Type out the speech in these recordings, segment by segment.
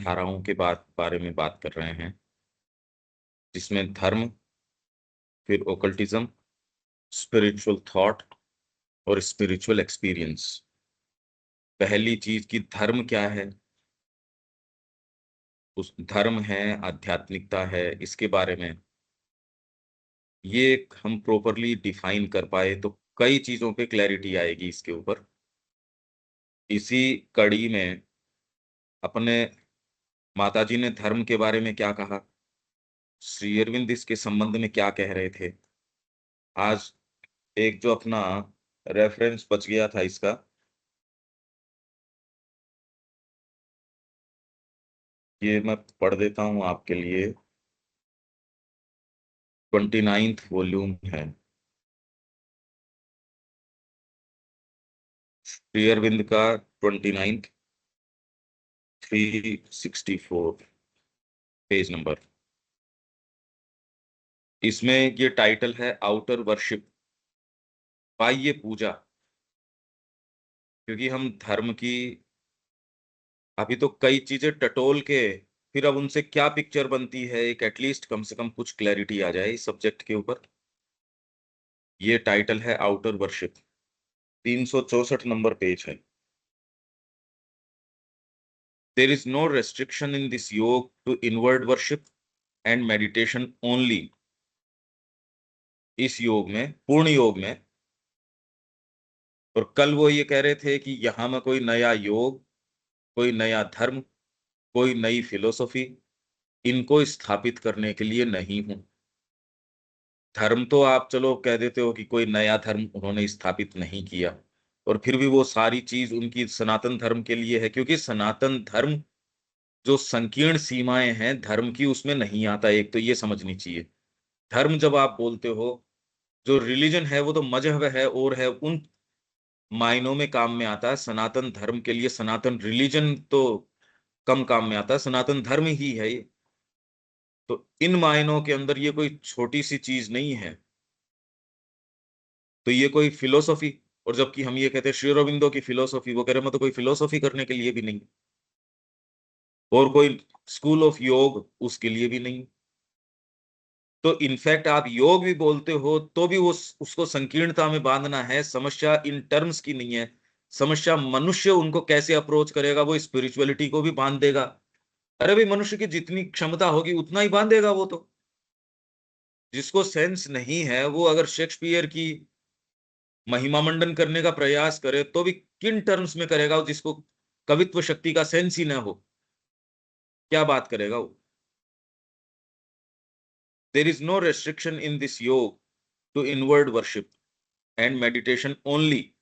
धाराओं के बारे में बात कर रहे हैं, जिसमें धर्म, फिर ओकल्टिज्म, स्पिरिचुअल थॉट और स्पिरिचुअल एक्सपीरियंस। पहली चीज की धर्म क्या है, उस धर्म है, आध्यात्मिकता है, इसके बारे में ये हम प्रॉपरली डिफाइन कर पाए तो कई चीजों पे क्लैरिटी आएगी इसके ऊपर। इसी कड़ी में अपने माताजी ने धर्म के बारे में क्या कहा, श्री अरविंद इसके संबंध में क्या कह रहे थे। आज एक जो अपना रेफरेंस बच गया था इसका, ये मैं पढ़ देता हूं आपके लिए। 29th वॉल्यूम है, श्री अरविंद का 29th, 364 पेज नंबर। इसमें ये टाइटल है आउटर वर्शिप, बाह्य पूजा। क्योंकि हम धर्म की अभी तो कई चीजें टटोल के फिर अब उनसे क्या पिक्चर बनती है, एक एटलीस्ट कम से कम कुछ क्लैरिटी आ जाए इस सब्जेक्ट के ऊपर। ये टाइटल है आउटर वर्शिप, 364 नंबर पेज है। There is no restriction in this yoga to inward worship and meditation only. इस योग में, पूर्ण योग में, और कल वो ये कह रहे थे कि यहां में कोई नया योग, कोई नया धर्म, कोई नई फिलोसॉफी इनको स्थापित करने के लिए नहीं हूं। धर्म तो आप चलो कह देते हो कि कोई नया धर्म उन्होंने स्थापित नहीं किया, और फिर भी वो सारी चीज उनकी सनातन धर्म के लिए है, क्योंकि सनातन धर्म जो संकीर्ण सीमाएं हैं धर्म की उसमें नहीं आता। एक तो ये समझनी चाहिए, धर्म जब आप बोलते हो, जो रिलीजन है वो तो मजहब है और है, उन मायनों में काम में आता है। सनातन धर्म के लिए सनातन रिलीजन तो कम काम में आता है, सनातन धर्म ही है ये। तो इन मायनों के अंदर ये कोई छोटी सी चीज नहीं है, तो ये कोई फिलोसॉफी। और जबकि हम ये कहते हैं श्री अरबिंदो की फिलोसॉफी, वो कह रहे हैं मैं तो कोई फिलोसॉफी करने के लिए भी नहीं, और कोई स्कूल ऑफ योग उसके लिए भी नहीं। तो इनफैक्ट आप योग भी बोलते हो तो भी उसको संकीर्णता में बांधना है। समस्या इन टर्म्स की नहीं है, समस्या मनुष्य उनको कैसे अप्रोच करेगा, वो स्पिरिचुअलिटी को भी बांध देगा। अरे भाई, मनुष्य की जितनी क्षमता होगी उतना ही बांधेगा वो तो। जिसको सेंस नहीं है वो अगर शेक्सपियर की महिमा मंडन करने का प्रयास करे तो भी किन टर्म्स में करेगा, जिसको कवित्व शक्ति का सेंस ही ना हो, क्या बात करेगा वो। There is no restriction in this yoga to inward worship and meditation only,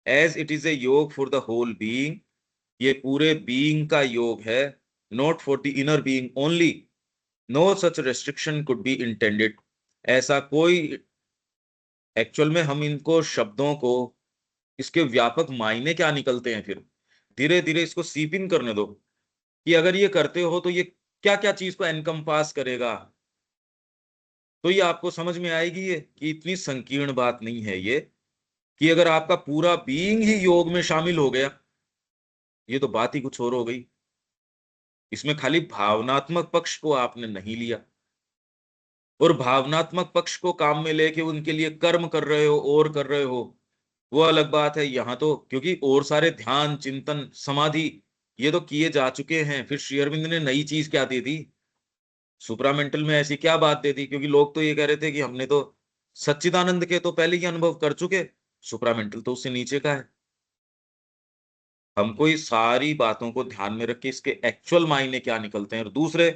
as it is a yoga for the whole being. ये पूरे बीइंग का योग है, not for the inner being only. No such restriction could be intended. ऐसा कोई, actual में हम इनको शब्दों को, इसके व्यापक मायने क्या निकलते हैं, फिर धीरे धीरे इसको सीप इन करने दो कि अगर ये करते हो तो ये क्या क्या चीज को एनकम्पास करेगा। तो ये आपको समझ में आएगी ये कि इतनी संकीर्ण बात नहीं है ये, कि अगर आपका पूरा बीइंग ही योग में शामिल हो गया, ये तो बात ही कुछ और हो गई। इसमें खाली भावनात्मक पक्ष को आपने नहीं लिया, और भावनात्मक पक्ष को काम में लेके उनके लिए कर्म कर रहे हो और कर रहे हो, वो अलग बात है। यहां तो क्योंकि और सारे ध्यान, चिंतन, समाधि ये तो किए जा चुके हैं, फिर श्री अरविंद ने नई चीज क्या दे दी, सुप्रामेंटल में ऐसी क्या बात दे दी। क्योंकि लोग तो ये कह रहे थे कि हमने तो सच्चिदानंद के तो पहले ही अनुभव कर चुके, सुप्रामेंटल तो उससे नीचे का है। हमको इस सारी बातों को ध्यान में रख के इसके एक्चुअल मायने क्या निकलते हैं, और दूसरे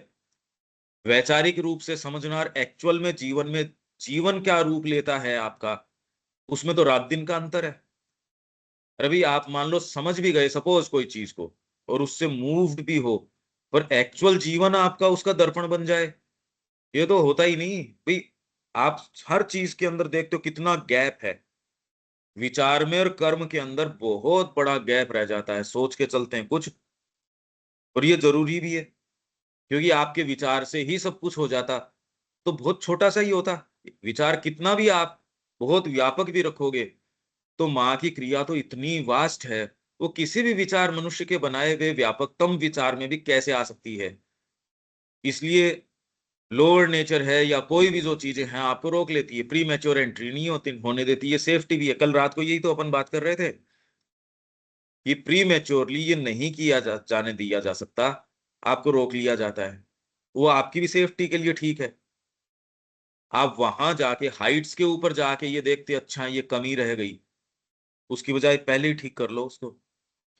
वैचारिक रूप से समझना, और एक्चुअल में जीवन क्या रूप लेता है आपका, उसमें तो रात दिन का अंतर है। अरे आप मान लो समझ भी गए सपोज कोई चीज को, और उससे मूव्ड भी हो, पर एक्चुअल जीवन आपका उसका दर्पण बन जाए, ये तो होता ही नहीं भाई। आप हर चीज के अंदर देखते हो कितना गैप है, विचार में और कर्म के अंदर बहुत बड़ा गैप रह जाता है। सोच के चलते हैं कुछ, और ये जरूरी भी है, क्योंकि आपके विचार से ही सब कुछ हो जाता तो बहुत छोटा सा ही होता। विचार कितना भी आप बहुत व्यापक भी रखोगे, तो माँ की क्रिया तो इतनी वास्ट है, वो किसी भी विचार मनुष्य के बनाए हुए व्यापकतम विचार में भी कैसे आ सकती है। इसलिए लोअर नेचर है या कोई भी जो चीजें हैं आपको रोक लेती है, प्री मैच्योर एंट्री नहीं होने देती है, सेफ्टी भी है। कल रात को यही तो अपन बात कर रहे थे कि प्री मैच्योरली ये नहीं जाने दिया जा सकता, आपको रोक लिया जाता है। वो आपकी भी सेफ्टी के लिए ठीक है। आप वहां जाके हाइट्स के ऊपर जाके ये देखते अच्छा ये कमी रह गई, उसकी बजाय पहले ही ठीक कर लो उसको।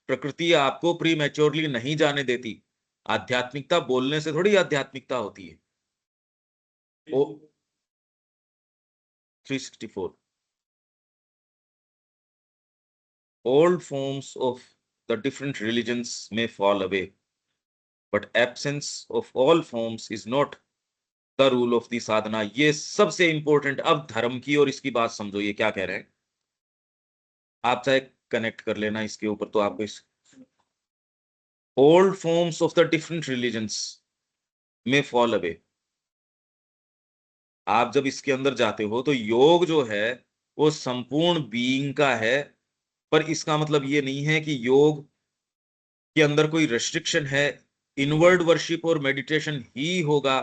प्रकृति आपको प्री मैच्योरली नहीं जाने देती। आध्यात्मिकता बोलने से थोड़ी आध्यात्मिकता होती है। ओ 364 old forms of the different religions may fall away, but absence of all forms is not the rule of the साधना। ये सबसे इंपॉर्टेंट। अब धर्म की और इसकी बात समझो, ये क्या कह रहे हैं। आप चाहे कनेक्ट कर लेना इसके ऊपर, तो आपको इस old forms of the different religions may fall away। आप जब इसके अंदर जाते हो तो योग जो है वो संपूर्ण बीइंग का है, पर इसका मतलब ये नहीं है कि योग के अंदर कोई रेस्ट्रिक्शन है। इनवर्ड वर्शिप और मेडिटेशन ही होगा,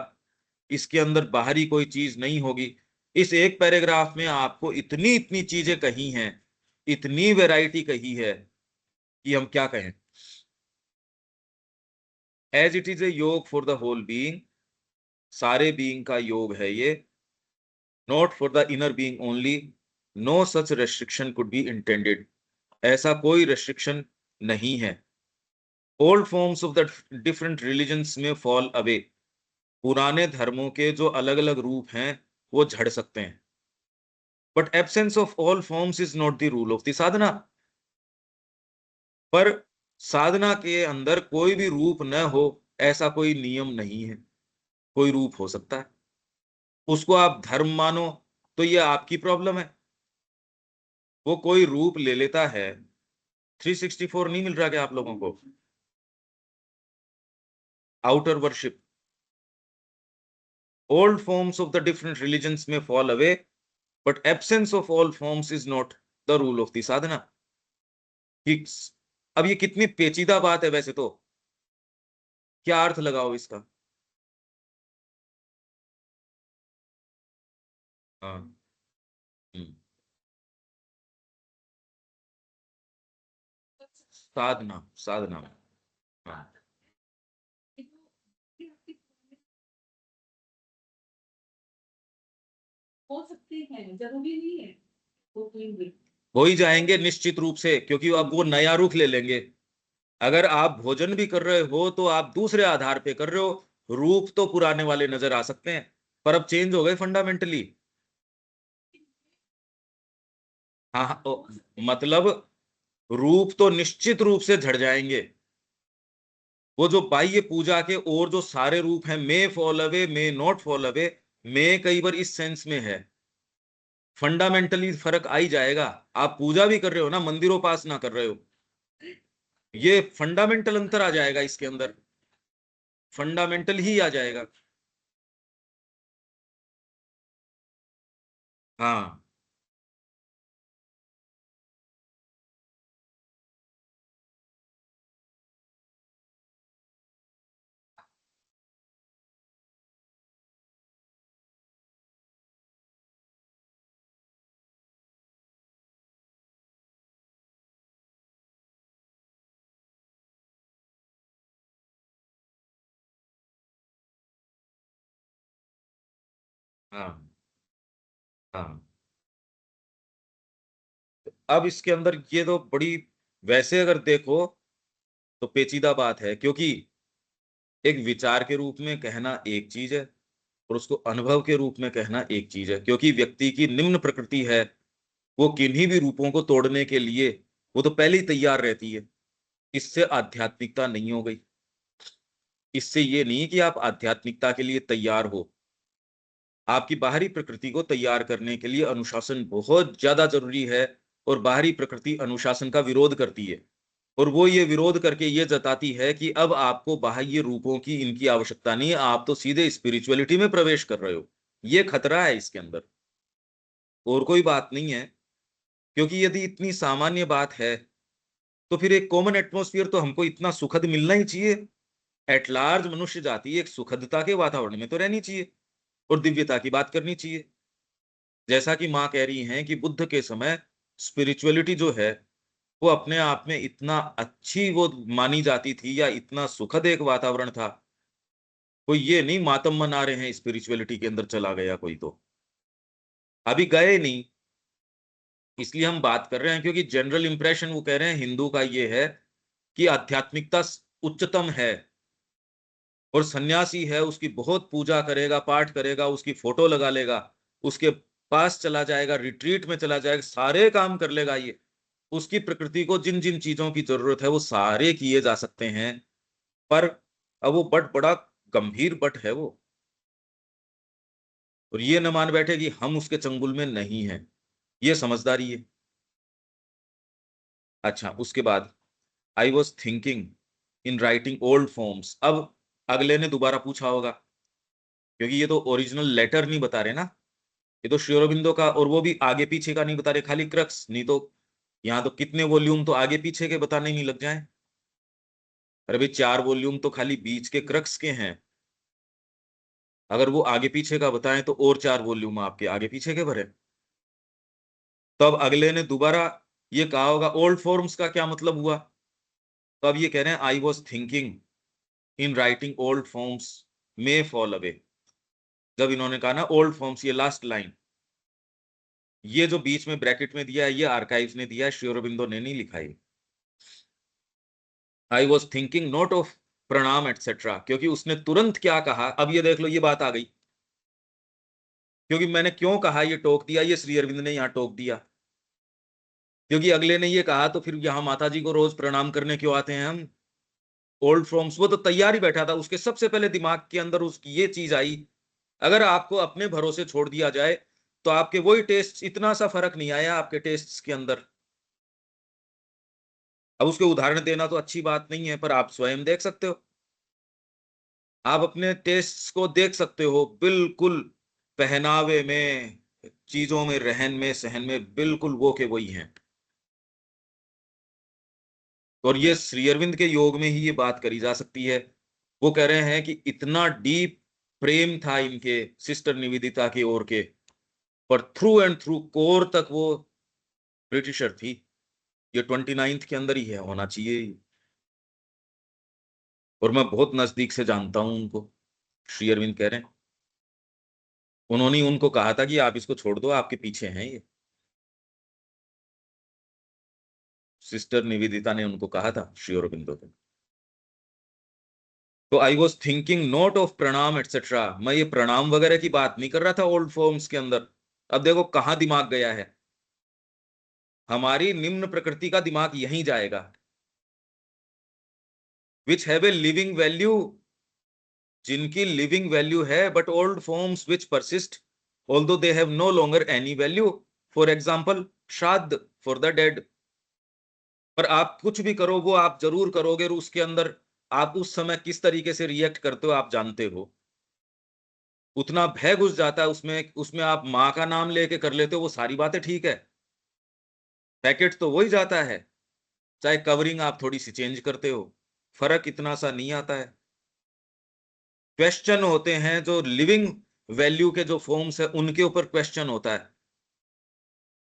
इसके अंदर बाहरी कोई चीज नहीं होगी। इस एक पैराग्राफ में आपको इतनी इतनी चीजें कही हैं, इतनी वैरायटी कही है कि हम क्या कहें। As it is a yoga for the whole being, सारे बीइंग का योग है ये। Not for the inner being only, no such restriction could be intended. ऐसा कोई रेस्ट्रिक्शन नहीं है। Old forms of the different religions में फॉल अवे, पुराने धर्मों के जो अलग अलग रूप हैं वो झड़ सकते हैं। But absence of all forms is not the rule of the sadhana. पर साधना के अंदर कोई भी रूप न हो ऐसा कोई नियम नहीं है। कोई रूप हो सकता है, उसको आप धर्म मानो तो ये आपकी प्रॉब्लम है। वो कोई रूप ले लेता है। 364 नहीं मिल रहा क्या आप लोगों को? Outer worship, old forms of the different religions may fall away, but absence of all forms is not the rule of the sadhana। कि अब ये कितनी पेचीदा बात है वैसे तो, क्या अर्थ लगाओ इसका। हाँ। हम्म, साधना साधना। हाँ, हो सकते हैं, जरूरी नहीं है वो कोई। हो ही जाएंगे निश्चित रूप से, क्योंकि अब वो नया रुख ले लेंगे। अगर आप भोजन भी कर रहे हो तो आप दूसरे आधार पे कर रहे हो। रूप तो पुराने वाले नजर आ सकते हैं, पर अब चेंज हो गए फंडामेंटली। हाँ हाँ, मतलब रूप तो निश्चित रूप से झड़ जाएंगे। वो जो बाह्य पूजा के और जो सारे रूप हैं, may fall away may not fall away, may कई बार इस सेंस में है। फंडामेंटली फर्क आ ही जाएगा। आप पूजा भी कर रहे हो ना, मंदिरोपासना कर रहे हो, ये फंडामेंटल अंतर आ जाएगा इसके अंदर, फंडामेंटल ही आ जाएगा। हाँ हाँ हाँ। अब इसके अंदर ये तो बड़ी, वैसे अगर देखो तो पेचीदा बात है, क्योंकि एक विचार के रूप में कहना एक चीज है और उसको अनुभव के रूप में कहना एक चीज है। क्योंकि व्यक्ति की निम्न प्रकृति है, वो किन्हीं भी रूपों को तोड़ने के लिए वो तो पहले ही तैयार रहती है। इससे आध्यात्मिकता नहीं हो गई। इससे ये नहीं कि आप आध्यात्मिकता के लिए तैयार हो। आपकी बाहरी प्रकृति को तैयार करने के लिए अनुशासन बहुत ज्यादा जरूरी है, और बाहरी प्रकृति अनुशासन का विरोध करती है। और वो ये विरोध करके ये जताती है कि अब आपको बाह्य रूपों की इनकी आवश्यकता नहीं है, आप तो सीधे स्पिरिचुअलिटी में प्रवेश कर रहे हो। ये खतरा है इसके अंदर, और कोई बात नहीं है। क्योंकि यदि इतनी सामान्य बात है तो फिर एक कॉमन एटमॉस्फेयर तो हमको इतना सुखद मिलना ही चाहिए। एट लार्ज मनुष्य जाति एक सुखदता के वातावरण में तो रहनी चाहिए और दिव्यता की बात करनी चाहिए। जैसा कि माँ कह रही हैं कि बुद्ध के समय स्पिरिचुअलिटी जो है वो अपने आप में इतना अच्छी वो मानी जाती थी, या इतना सुखद एक वातावरण था। कोई ये नहीं मातम मना रहे हैं स्पिरिचुअलिटी के अंदर चला गया कोई, तो अभी गए नहीं, इसलिए हम बात कर रहे हैं। क्योंकि जनरल इंप्रेशन वो कह रहे हैं हिंदू का ये है कि आध्यात्मिकता उच्चतम है, और सन्यासी है उसकी बहुत पूजा करेगा, पाठ करेगा, उसकी फोटो लगा लेगा, उसके पास चला जाएगा, रिट्रीट में चला जाएगा, सारे काम कर लेगा। ये उसकी प्रकृति को जिन जिन चीजों की जरूरत है वो सारे किए जा सकते हैं। पर अब वो बट बड़ा गंभीर बट है वो, और ये न मान बैठे कि हम उसके चंगुल में नहीं हैं। ये समझदारी है। अच्छा, उसके बाद I was thinking in writing old forms. अब अगले ने दोबारा पूछा होगा, क्योंकि ये तो ओरिजिनल लेटर नहीं बता रहे ना, ये तो श्री अरबिंदो का, और वो भी आगे पीछे का नहीं बता रहे, खाली क्रक्स। नहीं तो यहाँ तो कितने वॉल्यूम तो आगे पीछे के बताने नहीं लग जाए। अरे भाई 4 वॉल्यूम तो खाली बीच के क्रक्स के हैं, अगर वो आगे पीछे का बताएं तो और 4 वॉल्यूम आपके आगे पीछे के भरे। तो अब अगले ने दोबारा ये कहा होगा ओल्ड फॉर्म्स का क्या मतलब हुआ। तो अब ये कह रहे हैं I was thinking in writing old forms may fall away. जब इन्होंने कहा ना ओल्ड फॉर्म्स, ये लास्ट लाइन, ये जो बीच में ब्रैकेट में दिया है ये आर्काइव्स ने दिया है, श्री अरबिंदो ने नहीं लिखा है। I was thinking note of प्रणाम एटसेट्रा, क्योंकि उसने तुरंत क्या कहा, अब ये देख लो ये बात आ गई। क्योंकि मैंने क्यों कहा ये टोक दिया, ये श्री अरविंद ने यहाँ टोक दिया, क्योंकि अगले ने ये कहा तो फिर यहाँ माता जी को रोज प्रणाम करने क्यों आते हैं हम। ओल्ड फ्रॉम्स, वो तो तैयार ही बैठा था, उसके सबसे पहले दिमाग के अंदर उसकी ये चीज आई। अगर आपको अपने भरोसे छोड़ दिया जाए तो आपके वही टेस्ट, इतना सा फर्क नहीं आया आपके टेस्ट्स के अंदर। अब उसके उदाहरण देना तो अच्छी बात नहीं है, पर आप स्वयं देख सकते हो, आप अपने टेस्ट्स को देख सकते हो बिल्कुल। पहनावे में, चीजों में, रहन में, सहन में, बिल्कुल वो के वही हैं। और ये श्री अरविंद के योग में ही ये बात करी जा सकती है। वो कह रहे हैं कि इतना डीप प्रेम था इनके सिस्टर निवेदिता की ओर के, पर थ्रू एंड थ्रू कोर तक वो ब्रिटिशर थी। ये 29th के अंदर ही है, होना चाहिए। और मैं बहुत नजदीक से जानता हूं उनको, श्री अरविंद कह रहे हैं। उन्होंने उनको कहा था कि आप इसको छोड़ दो, आपके पीछे हैं ये। सिस्टर निवेदिता ने उनको कहा था श्री अरविंदो को। तो I was thinking note of प्रणाम एटसेट्रा, मैं ये प्रणाम वगैरह की बात नहीं कर रहा था ओल्ड फॉर्म्स के अंदर। अब देखो कहां दिमाग गया है, हमारी निम्न प्रकृति का दिमाग यहीं जाएगा। Which have a living value, जिनकी लिविंग वैल्यू है, but old forms which persist although they have no longer any value. For example shraddha for the dead. पर आप कुछ भी करो वो आप जरूर करोगे, और उसके अंदर आप उस समय किस तरीके से रिएक्ट करते हो आप जानते हो। उतना भय घुस जाता है उसमें, उसमें आप माँ का नाम लेके कर लेते हो, वो सारी बातें ठीक है, पैकेट तो वही जाता है, चाहे कवरिंग आप थोड़ी सी चेंज करते हो, फर्क इतना सा नहीं आता है। क्वेश्चन होते हैं जो लिविंग वैल्यू के जो फॉर्म्स है उनके ऊपर क्वेश्चन होता है।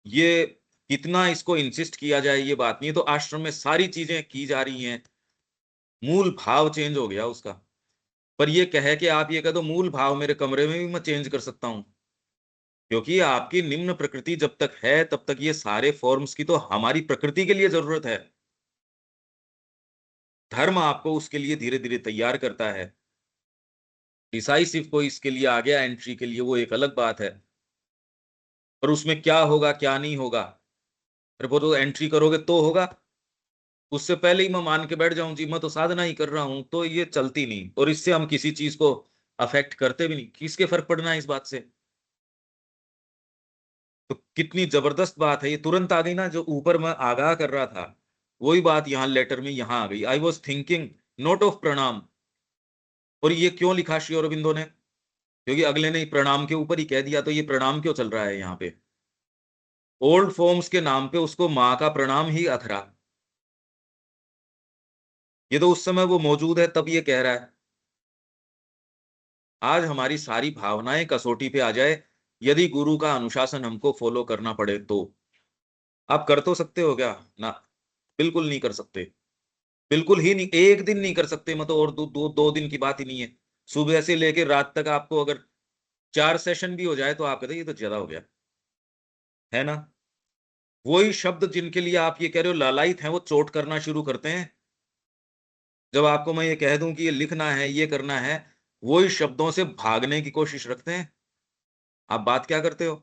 ये कितना इसको इंसिस्ट किया जाए ये बात नहीं है। तो आश्रम में सारी चीजें की जा रही हैं, मूल भाव चेंज हो गया उसका। पर ये कहे कि आप ये कह दो मूल भाव मेरे कमरे में भी मैं चेंज कर सकता हूं, क्योंकि आपकी निम्न प्रकृति जब तक है तब तक ये सारे फॉर्म्स की तो हमारी प्रकृति के लिए जरूरत है। धर्म आपको उसके लिए धीरे धीरे तैयार करता है। डिसाइसिव को इसके लिए आ गया एंट्री के लिए, वो एक अलग बात है। पर उसमें क्या होगा क्या नहीं होगा, अरे वो तो एंट्री करोगे तो होगा। उससे पहले ही मैं मान के बैठ जाऊं जी मैं तो साधना ही कर रहा हूं, तो ये चलती नहीं, और इससे हम किसी चीज को अफेक्ट करते भी नहीं। किसके फर्क पड़ना है इस बात से। तो कितनी जबरदस्त बात है, ये तुरंत आ गई ना, जो ऊपर मैं आगाह कर रहा था वही बात यहाँ लेटर में यहाँ आ गई। I was thinking note of प्रणाम। और ये क्यों लिखा श्री अरबिंदो ने, क्योंकि अगले ने प्रणाम के ऊपर ही कह दिया, तो ये प्रणाम क्यों चल रहा है यहाँ पे। ओल्ड फॉर्म्स के नाम पे उसको माँ का प्रणाम ही अखरा। ये तो उस समय वो मौजूद है तब ये कह रहा है। आज हमारी सारी भावनाएं कसौटी पे आ जाए, यदि गुरु का अनुशासन हमको फॉलो करना पड़े तो आप कर तो सकते हो क्या? ना, बिल्कुल नहीं कर सकते। बिल्कुल ही नहीं, एक दिन नहीं कर सकते, मतलब और दो दिन की बात ही नहीं है। सुबह से लेकर रात तक आपको अगर 4 सेशन भी हो जाए तो आप कहते हैं ये तो ज्यादा हो गया, है ना? वही शब्द जिनके लिए आप ये कह रहे हो लालायित हैं, वो चोट करना शुरू करते हैं। जब आपको मैं ये कह दूं कि ये लिखना है, ये करना है, वही शब्दों से भागने की कोशिश रखते हैं। आप बात क्या करते हो?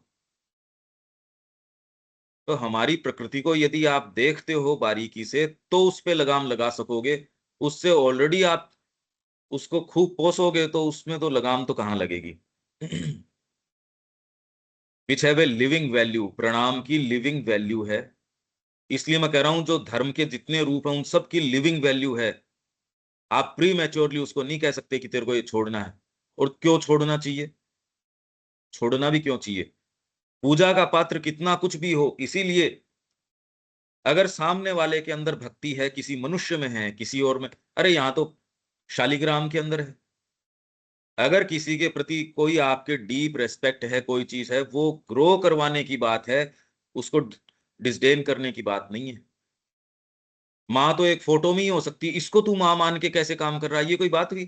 तो हमारी प्रकृति को यदि आप देखते हो बारीकी से, तो उस पे लगाम लगा सकोगे। उससे ऑलरेडी आप उसको खूब पोसोगे तो उसमें तो लगाम तो कहाँ लगेगी? विच हैव ए लिविंग वैल्यू, प्रणाम की लिविंग वैल्यू है। इसलिए मैं कह रहा हूं जो धर्म के जितने रूप हैं उन सब की लिविंग वैल्यू है। आप प्री मैच्योरली उसको नहीं कह सकते कि तेरे को ये छोड़ना है। और क्यों छोड़ना चाहिए? छोड़ना भी क्यों चाहिए? पूजा का पात्र कितना कुछ भी हो, इसीलिए अगर सामने वाले के अंदर भक्ति है, किसी मनुष्य में है, किसी और में, अरे यहां तो शालिग्राम के अंदर है। अगर किसी के प्रति कोई आपके डीप रेस्पेक्ट है, कोई चीज है, वो ग्रो करवाने की बात है, उसको डिसडेन करने की बात नहीं है। माँ तो एक फोटो में ही हो सकती है, इसको तू माँ मान के कैसे काम कर रहा है, ये कोई बात हुई?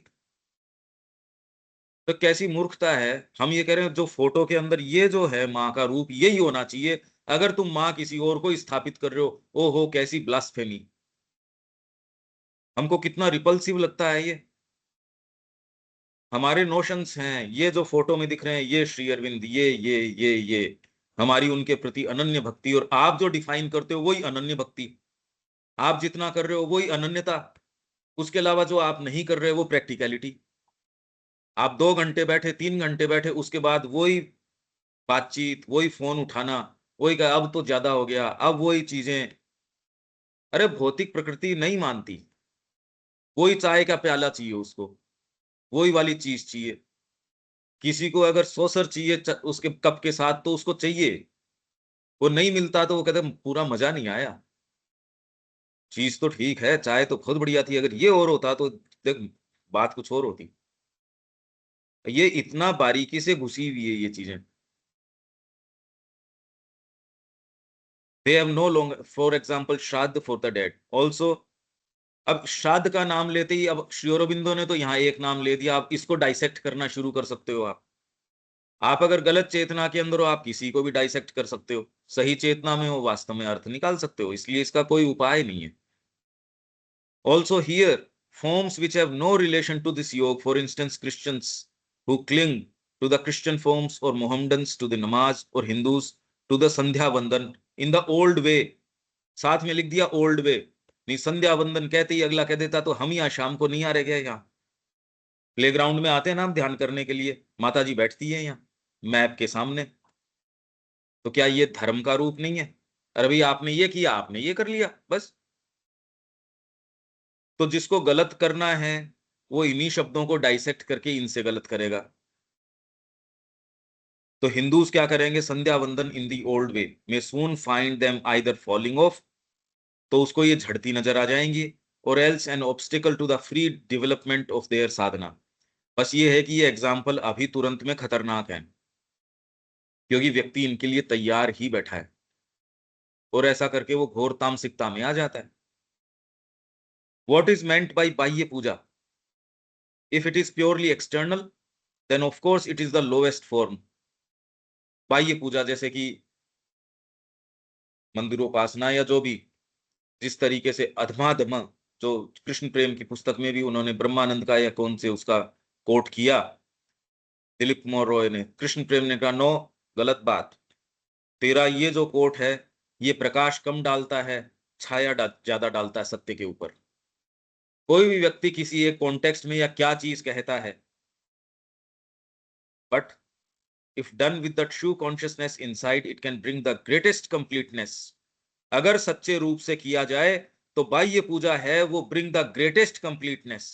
तो कैसी मूर्खता है। हम ये कह रहे हैं जो फोटो के अंदर ये जो है माँ का रूप यही होना चाहिए। अगर तुम माँ किसी और को स्थापित कर रहे हो, ओहो कैसी ब्लास्फेमी। हमको कितना रिपल्सिव लगता है ये। हमारे नोशंस हैं, ये जो फोटो में दिख रहे हैं, ये श्री अरविंद, ये हमारी उनके प्रति अनन्य भक्ति, और आप जो डिफाइन करते हो वही अनन्य भक्ति। आप जितना कर रहे हो वही अनन्यता। उसके अलावा जो आप नहीं कर रहे हो वो प्रैक्टिकलिटी। आप 2 घंटे बैठे, 3 घंटे बैठे, उसके बाद वही बातचीत, वही फोन उठाना, वही कहा अब तो ज्यादा हो गया, अब वही चीजें। अरे भौतिक प्रकृति नहीं मानती। वही चाय का प्याला चाहिए उसको, वही वाली चीज चाहिए। किसी को अगर सॉसर चाहिए उसके कप के साथ तो उसको चाहिए। वो नहीं मिलता तो वो कहते पूरा मजा नहीं आया। चीज तो ठीक है, चाय तो खुद बढ़िया थी, अगर ये और होता तो देख बात कुछ और होती। ये इतना बारीकी से घुसी हुई है ये चीजें। They have no longer, for example shraddha for the dead also. अब श्राद्ध का नाम लेते ही अब श्री अरबिंदो ने तो यहाँ एक नाम ले दिया, आप इसको डाइसेक्ट करना शुरू कर सकते हो। आप अगर गलत चेतना के अंदर हो, आप किसी को भी डाइसेक्ट कर सकते हो। सही चेतना में हो, वास्तव में अर्थ निकाल सकते हो, इसलिए इसका कोई उपाय नहीं है। Also here forms which have no relation to this yoga, for instance Christians who cling to the Christian forms, or Mohammedans to the namaz, or Hindus to the sandhya vandan in the old way। साथ में लिख दिया old वे। नहीं, संध्या वंदन कहते ही अगला कह देता तो हम यहाँ शाम को नहीं आ रहे गए, यहाँ प्लेग्राउंड में आते हैं ना हम ध्यान करने के लिए, माता जी बैठती है यहाँ मैप के सामने। तो क्या ये धर्म का रूप नहीं है? अरे भाई आपने ये किया, आपने ये कर लिया, बस। तो जिसको गलत करना है वो इन्हीं शब्दों को डाइसेक्ट करके इनसे गलत करेगा। तो हिंदूज क्या करेंगे? संध्या वंदन इन दी old way may soon find them either falling off, तो उसको ये झड़ती नजर आ जाएंगी, और else an obstacle to the free development of their sadhana. बस ये है कि ये एग्जाम्पल अभी तुरंत में खतरनाक है, क्योंकि व्यक्ति इनके लिए तैयार ही बैठा है, और ऐसा करके वो घोर तामसिकता में आ जाता है। What is meant by bahya puja? If it is purely external, then of course it is the lowest form. बाह्य पूजा जैसे कि मंदिरोपासना, या जो भी जिस तरीके से अधमाधम, जो कृष्ण प्रेम की पुस्तक में भी उन्होंने ब्रह्मानंद का या कौन से उसका कोट किया, दिलीप कुमार रॉय ने, कृष्ण प्रेम ने कहा नो, गलत बात। तेरा ये जो कोट है, ये प्रकाश कम डालता है, छाया ज्यादा डालता है सत्य के ऊपर। कोई भी व्यक्ति किसी एक कॉन्टेक्स्ट में या क्या चीज कहता है, but if done with the true consciousness inside, it can bring the greatest completeness। अगर सच्चे रूप से किया जाए तो बाह्य पूजा है वो bring the greatest completeness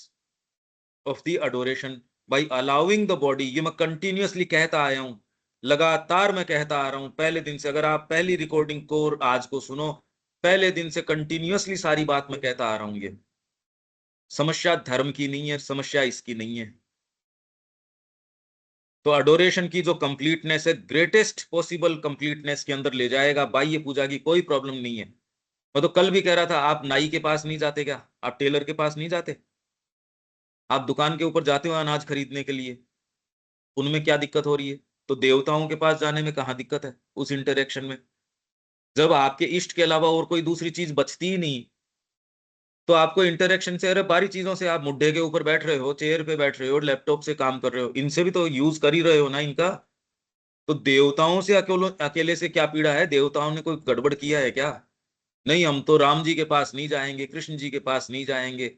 of the adoration by allowing the body। ये मैं कंटिन्यूअसली कहता आया हूं, लगातार मैं कहता आ रहा हूं पहले दिन से। अगर आप पहली रिकॉर्डिंग को और आज को सुनो, पहले दिन से कंटिन्यूअसली सारी बात मैं कहता आ रहा हूं ये। समस्या धर्म की नहीं है, समस्या इसकी नहीं है। तो अडोरेशन की जो कंप्लीटनेस है, ग्रेटेस्ट पॉसिबल कंप्लीटनेस के अंदर ले जाएगा। बाह्य पूजा की कोई प्रॉब्लम नहीं है। मैं तो कल भी कह रहा था, आप नाई के पास नहीं जाते क्या? आप टेलर के पास नहीं जाते? आप दुकान के ऊपर जाते हो अनाज खरीदने के लिए, उनमें क्या दिक्कत हो रही है? तो देवताओं के पास जाने में कहाँ दिक्कत है उस इंटरेक्शन में? जब आपके इष्ट के अलावा और कोई दूसरी चीज बचती ही नहीं, तो आपको इंटरेक्शन से, अरे बारी चीजों से, आप मुड्ढे के ऊपर बैठ रहे हो, चेयर पे बैठ रहे हो, लैपटॉप से काम कर रहे हो, इनसे भी तो यूज कर ही रहे हो ना इनका। तो देवताओं से अकेले अकेले से क्या पीड़ा है? देवताओं ने कोई गड़बड़ किया है क्या? नहीं, हम तो राम जी के पास नहीं जाएंगे, कृष्ण जी के पास नहीं जाएंगे,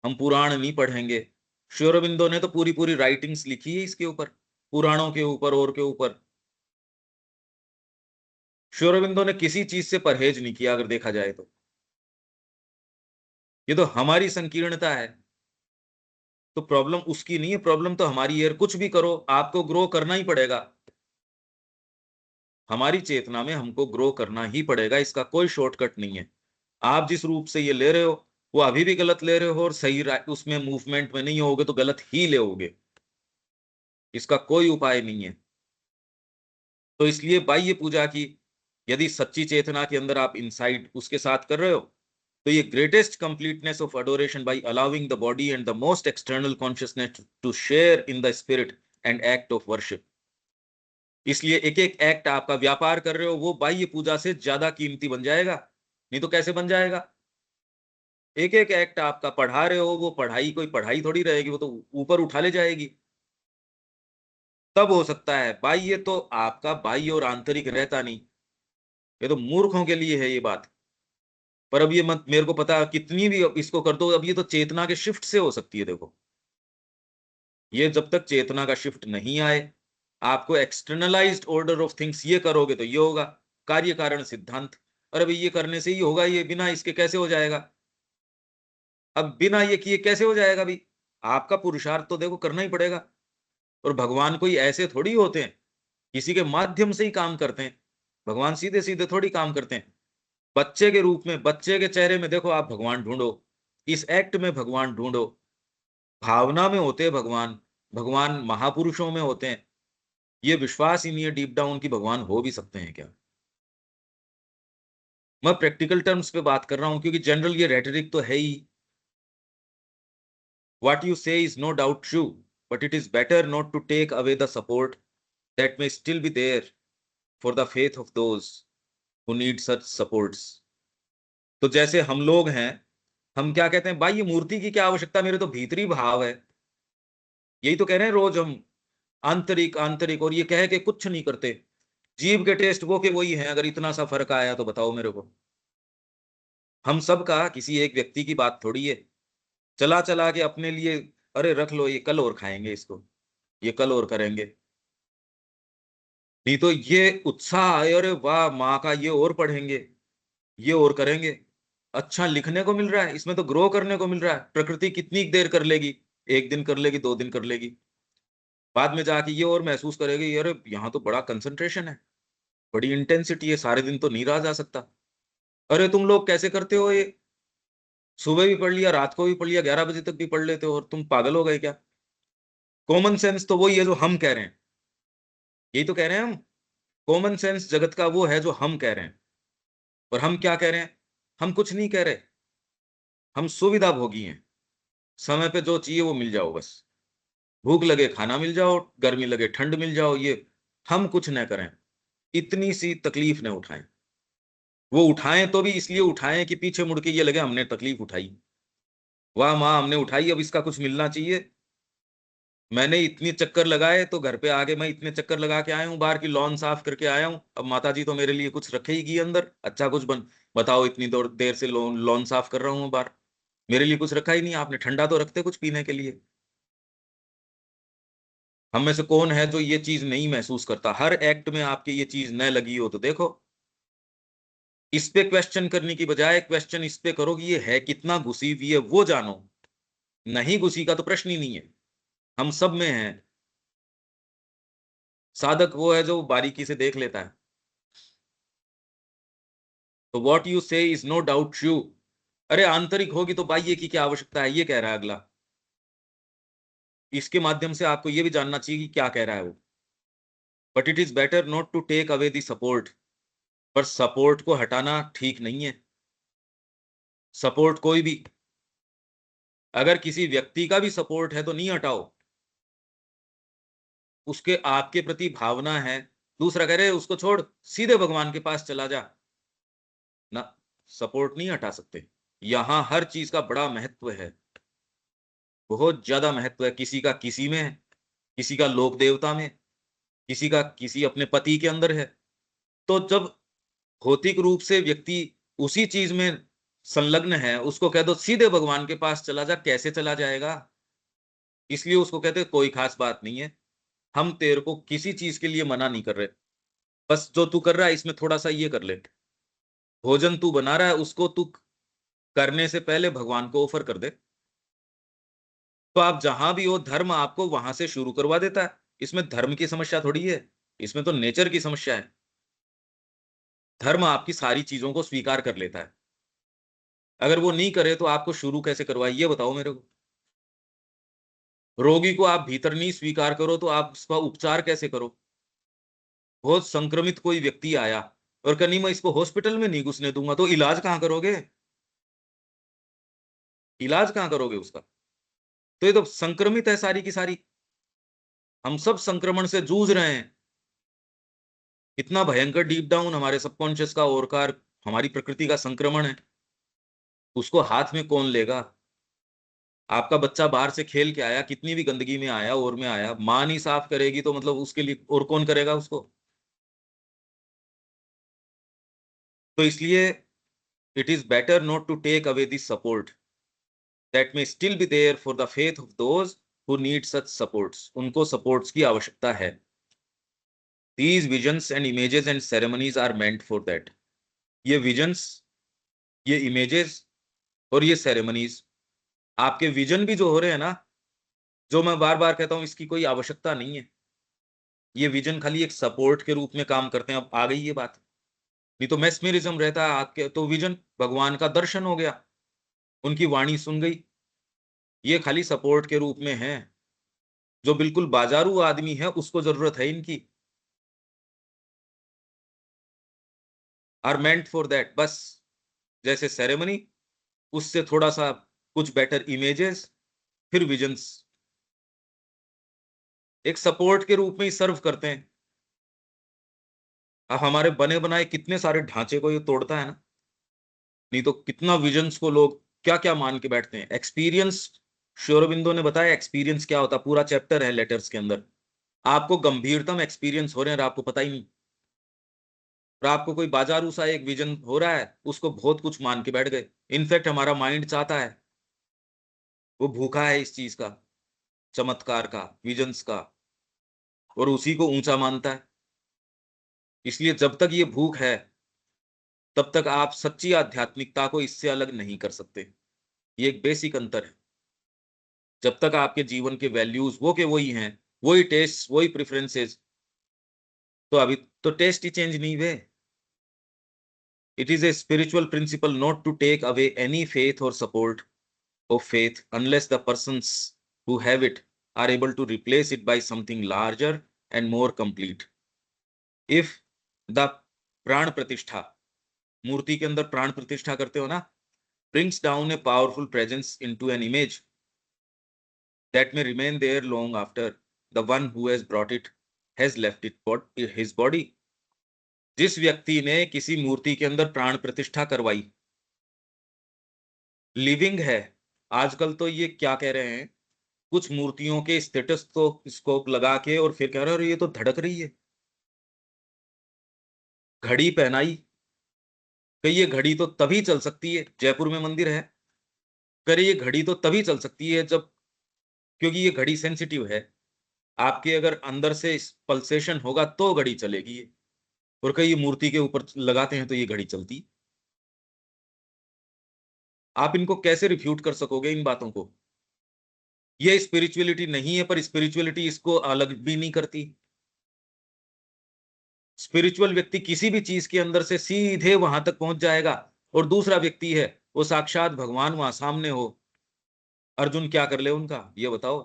हम पुराण नहीं पढ़ेंगे। श्री अरबिंदो ने तो पूरी पूरी राइटिंग्स लिखी है इसके ऊपर, पुराणों के ऊपर और के ऊपर। श्री अरबिंदो ने किसी चीज से परहेज नहीं किया अगर देखा जाए तो। ये तो हमारी संकीर्णता है। तो प्रॉब्लम उसकी नहीं है, प्रॉब्लम तो हमारी है। कुछ भी करो, आपको ग्रो करना ही पड़ेगा। हमारी चेतना में हमको ग्रो करना ही पड़ेगा, इसका कोई शॉर्टकट नहीं है। आप जिस रूप से ये ले रहे हो, वो अभी भी गलत ले रहे हो, और सही उसमें मूवमेंट में नहीं होगे तो गलत ही ले होगे। इसका कोई उपाय नहीं है। तो इसलिए बाह्य पूजा की यदि सच्ची चेतना के अंदर आप इनसाइड उसके साथ कर रहे हो, तो ये greatest completeness of adoration by allowing the body and the most external consciousness to share in the spirit and act of worship. इसलिए एक एक एक्ट आपका व्यापार कर रहे हो, वो बाह्य पूजा से ज्यादा कीमती बन जाएगा। नहीं तो कैसे बन जाएगा? एक एक एक्ट आपका पढ़ा रहे हो, वो पढ़ाई कोई पढ़ाई थोड़ी रहेगी, वो तो ऊपर उठा ले जाएगी। तब हो सकता है। बाह्य तो आपका बाह्य और आंतरिक रहता नहीं। ये तो मूर्खों के लिए है ये बात। पर अब ये मत मेरे को पता, कितनी भी इसको कर दो, अब ये तो चेतना के शिफ्ट से हो सकती है। देखो, ये जब तक चेतना का शिफ्ट नहीं आए, आपको एक्सटर्नलाइज्ड ऑर्डर ऑफ थिंग्स ये करोगे तो ये होगा, कार्य कारण सिद्धांत। अरे भाई, ये करने से ही होगा, ये बिना इसके कैसे हो जाएगा? अब बिना ये किए कैसे हो जाएगा भाई? आपका पुरुषार्थ तो देखो करना ही पड़ेगा। और भगवान कोई ऐसे थोड़ी होते हैं, किसी के माध्यम से ही काम करते हैं। भगवान सीधे सीधे थोड़ी काम करते हैं। बच्चे के रूप में, बच्चे के चेहरे में देखो आप भगवान ढूंढो, इस एक्ट में भगवान ढूंढो। भावना में होते हैं भगवान, भगवान महापुरुषों में होते हैं। ये विश्वास ही नहीं है डीप डाउन कि भगवान हो भी सकते हैं क्या। मैं प्रैक्टिकल टर्म्स पे बात कर रहा हूं, क्योंकि जनरल ये रेटरिक तो है ही। What you say is no doubt true, but it is better not to take away the support that may still be there for the faith of those who need such supports. तो जैसे हम लोग हैं, हम क्या कहते हैं, बाह्य मूर्ति की क्या आवश्यकता, मेरे तो भीतरी भाव है। यही तो कह रहे हैं रोज हम, आंतरिक आंतरिक, और ये कह के कुछ नहीं करते। जीभ के टेस्ट वो के वही हैं। अगर इतना सा फर्क आया तो बताओ मेरे को। हम सब का किसी एक व्यक्ति की बात थोड़ी है। चला चला के अपने लिए, अरे रख लो, ये कल और खाएंगे इसको, ये कल और करेंगे। नहीं तो ये उत्साह है, अरे वाह माँ का, ये और पढ़ेंगे, ये और करेंगे। अच्छा लिखने को मिल रहा है, इसमें तो ग्रो करने को मिल रहा है। प्रकृति कितनी देर कर लेगी? एक दिन कर लेगी, 2 दिन कर लेगी। बाद में जाके ये और महसूस करेगी, अरे यहाँ तो बड़ा कंसंट्रेशन है, बड़ी इंटेंसिटी है, सारे दिन तो नहीं रहा जा सकता। अरे तुम लोग कैसे करते हो ये? सुबह भी पढ़ लिया, रात को भी पढ़ लिया, 11 बजे तक भी पढ़ लेते हो, और तुम पागल हो गए क्या? कॉमन सेंस तो वही है जो हम कह रहे हैं। यही तो कह रहे हैं हम। कॉमन सेंस जगत का वो है जो हम कह रहे हैं। और हम क्या कह रहे हैं? हम कुछ नहीं कह रहे। हम सुविधा भोगी हैं। समय पे जो चाहिए वो मिल जाओ बस। भूख लगे खाना मिल जाओ, गर्मी लगे ठंड मिल जाओ, ये हम कुछ न करें। इतनी सी तकलीफ न उठाएं। वो उठाएं तो भी इसलिए उठाएं कि पीछे मुड़ के ये लगे हमने तकलीफ उठाई। वाह माँ, हमने उठाई, अब इसका कुछ मिलना चाहिए। मैंने इतने चक्कर लगाए तो घर पे आके मैं इतने चक्कर लगा के आया हूँ, बाहर की लॉन साफ करके आया हूँ। अब माता जी तो मेरे लिए कुछ रखेगी अंदर, अच्छा कुछ बन। बताओ, इतनी देर से लॉन साफ कर रहा हूँ बाहर, मेरे लिए कुछ रखा ही नहीं आपने। ठंडा तो रखते कुछ पीने के लिए। हम में से कौन है जो ये चीज नहीं महसूस करता? हर एक्ट में आपके ये चीज न लगी हो तो देखो। इस पे क्वेश्चन करने की बजाय क्वेश्चन इस पे करो कि ये है कितना घुसी हुई है, वो जानो। नहीं घुसी का तो प्रश्न ही नहीं है। हम सब में है। साधक वो है जो बारीकी से देख लेता है। तो what you say is no doubt true, अरे आंतरिक होगी तो बाह्य की क्या आवश्यकता है, ये कह रहा है अगला। इसके माध्यम से आपको ये भी जानना चाहिए कि क्या कह रहा है वो। But it is better not to take away the support, पर सपोर्ट को हटाना ठीक नहीं है। सपोर्ट कोई भी, अगर किसी व्यक्ति का भी सपोर्ट है तो नहीं हटाओ, उसके आपके प्रति भावना है। दूसरा कह रहे उसको छोड़, सीधे भगवान के पास चला जा, ना, सपोर्ट नहीं हटा सकते। यहां हर चीज का बड़ा महत्व है, बहुत ज्यादा महत्व है। किसी का किसी में है, किसी का लोक देवता में, किसी का किसी अपने पति के अंदर है। तो जब भौतिक रूप से व्यक्ति उसी चीज में संलग्न है, उसको कह दो सीधे भगवान के पास चला जा, कैसे चला जाएगा? इसलिए उसको कहते कोई खास बात नहीं है, हम तेरे को किसी चीज के लिए मना नहीं कर रहे, बस जो तू कर रहा है इसमें थोड़ा सा ये कर ले। भोजन तू बना रहा है, उसको तू करने से पहले भगवान को ऑफर कर दे। तो आप जहां भी हो, धर्म आपको वहां से शुरू करवा देता है। इसमें धर्म की समस्या थोड़ी है, इसमें तो नेचर की समस्या है। धर्म आपकी सारी चीजों को स्वीकार कर लेता है, अगर वो नहीं करे तो आपको शुरू कैसे करवाए, ये बताओ मेरे को। रोगी को आप भीतर नहीं स्वीकार करो तो आप उसका उपचार कैसे करो? बहुत संक्रमित कोई व्यक्ति आया और कहीं मैं इसको हॉस्पिटल में नहीं घुसने दूंगा, तो इलाज कहां करोगे? इलाज कहां करोगे उसका? तो ये तो संक्रमित है सारी की सारी। हम सब संक्रमण से जूझ रहे हैं। इतना भयंकर डीप डाउन हमारे सबकॉन्शियस का और कार हमारी प्रकृति का संक्रमण है। उसको हाथ में कौन लेगा? आपका बच्चा बाहर से खेल के आया, कितनी भी गंदगी में आया और में आया, मां नहीं साफ करेगी तो मतलब उसके लिए और कौन करेगा उसको? तो इसलिए it is better not to take away this support that may still be there for the faith of those who need such supports. उनको सपोर्ट्स की आवश्यकता है। These visions and images and ceremonies are meant for that. ये visions, ये images और ये ceremonies, आपके vision भी जो हो रहे हैं ना, जो मैं बार बार कहता हूं इसकी कोई आवश्यकता नहीं है। ये विजन खाली एक सपोर्ट के रूप में काम करते हैं। अब आ गई ये बात, नहीं तो मेस्मेरिज्म रहता है आपके तो विजन भगवान का दर्शन हो गया, उनकी वाणी सुन गई। ये खाली सपोर्ट के रूप में है। जो बिल्कुल बाजारू आदमी है उसको जरूरत है इनकी, आर मेंट फॉर दैट बस। जैसे सेरेमनी, उससे थोड़ा सा कुछ बेटर इमेजेस, फिर विजन्स, एक सपोर्ट के रूप में ही सर्व करते हैं। अब हमारे बने बनाए कितने सारे ढांचे को ये तोड़ता है ना। नहीं तो कितना विजन्स को लोग क्या क्या मान के बैठते हैं। एक्सपीरियंस, श्री अरबिंदो ने बताया एक्सपीरियंस क्या होता है, पूरा चैप्टर है लेटर्स के अंदर। आपको गंभीरतम एक्सपीरियंस हो रहे हैं और आपको पता ही नहीं। और आपको कोई बाजारू सा एक विजन हो रहा है, उसको बहुत कुछ मान के बैठ गए। इनफैक्ट हमारा माइंड चाहता है, वो भूखा है इस चीज का, चमत्कार का, विजन्स का, और उसी को ऊंचा मानता है। इसलिए जब तक ये भूख है, तब तक आप सच्ची आध्यात्मिकता को इससे अलग नहीं कर सकते। ये एक बेसिक अंतर है। जब तक आपके जीवन के वैल्यूज वो के वही हैं, वही टेस्ट, वही प्रेफरेंसेस, तो अभी तो टेस्ट ही चेंज नहीं हुए। It is a spiritual principle not to take away any faith or support of faith unless the persons who have it are able to replace it by something larger and more complete. If the प्राण प्रतिष्ठा, मूर्ति के अंदर प्राण प्रतिष्ठा करते हो ना, brings down a powerful presence into an image that may remain there long after the one who has brought it has left his body. जिस व्यक्ति ने किसी मूर्ति के अंदर प्राण प्रतिष्ठा करवाई, लिविंग है। आजकल तो ये क्या कह रहे हैं, कुछ मूर्तियों के स्टेटस तो स्कोप लगा के और फिर कह रहे हैं ये तो धड़क रही है। घड़ी पहनाई कि ये घड़ी तो तभी चल सकती है, जयपुर में मंदिर है, करे ये घड़ी तो तभी चल सकती है जब, क्योंकि ये घड़ी सेंसिटिव है, आपके अगर अंदर से पल्सेशन होगा तो घड़ी चलेगी ये। और कई मूर्ति के ऊपर लगाते हैं तो ये घड़ी चलती। आप इनको कैसे रिफ्यूट कर सकोगे इन बातों को? ये स्पिरिचुअलिटी नहीं है, पर स्पिरिचुअलिटी इसको अलग भी नहीं करती। स्पिरिचुअल व्यक्ति किसी भी चीज के अंदर से सीधे वहां तक पहुंच जाएगा, और दूसरा व्यक्ति है वो साक्षात भगवान वहां सामने हो, अर्जुन क्या कर ले उनका, ये बताओ।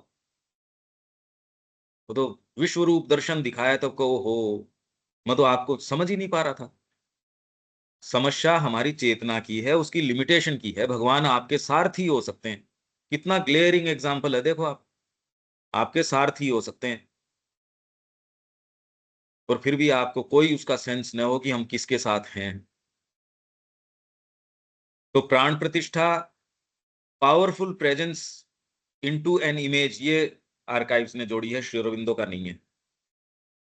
वो तो विश्व रूप दर्शन दिखाया तब कहो हो, मैं तो आपको समझ ही नहीं पा रहा था। समस्या हमारी चेतना की है, उसकी लिमिटेशन की है। भगवान आपके सारथी हो सकते हैं, कितना ग्लेयरिंग एग्जाम्पल है, देखो आप, आपके सारथी हो सकते हैं, और फिर भी आपको कोई उसका सेंस न हो कि हम किसके साथ हैं। तो प्राण प्रतिष्ठा, powerful presence into an image, ये आर्काइव्स ने जोड़ी है, श्री अरविंदो का नहीं है।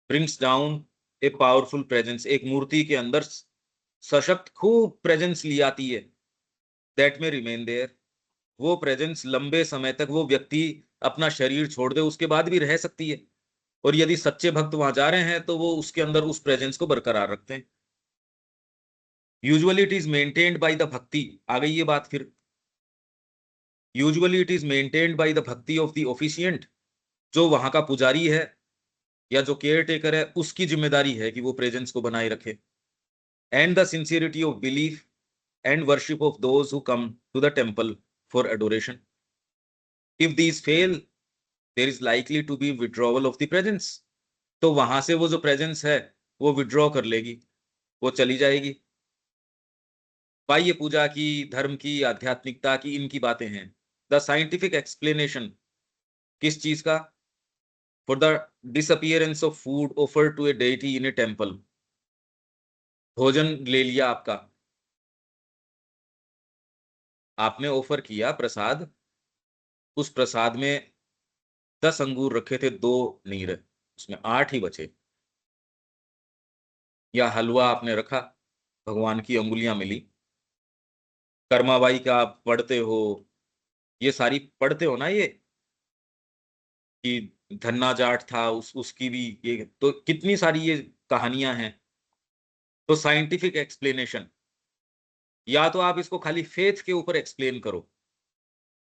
Brings down a powerful presence, एक मूर्ति के अंदर सशक्त खूब प्रेजेंस ली आती है, दैट में रिमेन देयर। वो प्रेजेंस लंबे समय तक, वो व्यक्ति अपना शरीर छोड़ दे उसके बाद भी रह सकती है, और यदि सच्चे भक्त वहां जा रहे हैं तो वो उसके अंदर उस प्रेजेंस को बरकरार रखते हैं। Usually it is maintained by the भक्ति, आ गई ये बात फिर। Usually it is maintained by the भक्ति ऑफ द ऑफिशिएंट, जो वहां का पुजारी है या जो केयर टेकर है, उसकी जिम्मेदारी है कि वो प्रेजेंस को बनाए रखे। And the sincerity of belief and worship of those who come to the temple for adoration. If these fail, there is likely to be withdrawal of the presence. तो वहां से वो जो प्रेजेंस है वो विड्रॉ कर लेगी, वो चली जाएगी। बाह्य पूजा की, धर्म की, आध्यात्मिकता की, इनकी बातें हैं। द साइंटिफिक एक्सप्लेनेशन किस चीज का? For the disappearance of food offer to a deity in a temple. भोजन ले लिया आपका, आपने ऑफर किया प्रसाद, उस प्रसाद में 10 अंगूर रखे थे, 2 नहीं रहे, उसमें 8 ही बचे। या हलवा आपने रखा, भगवान की अंगुलियां मिली। कर्माबाई का आप पढ़ते हो, ये सारी पढ़ते हो ना, ये कि धन्ना जाट था, उसकी भी ये तो कितनी सारी ये कहानियां हैं। तो साइंटिफिक एक्सप्लेनेशन, या तो आप इसको खाली फेथ के ऊपर एक्सप्लेन करो,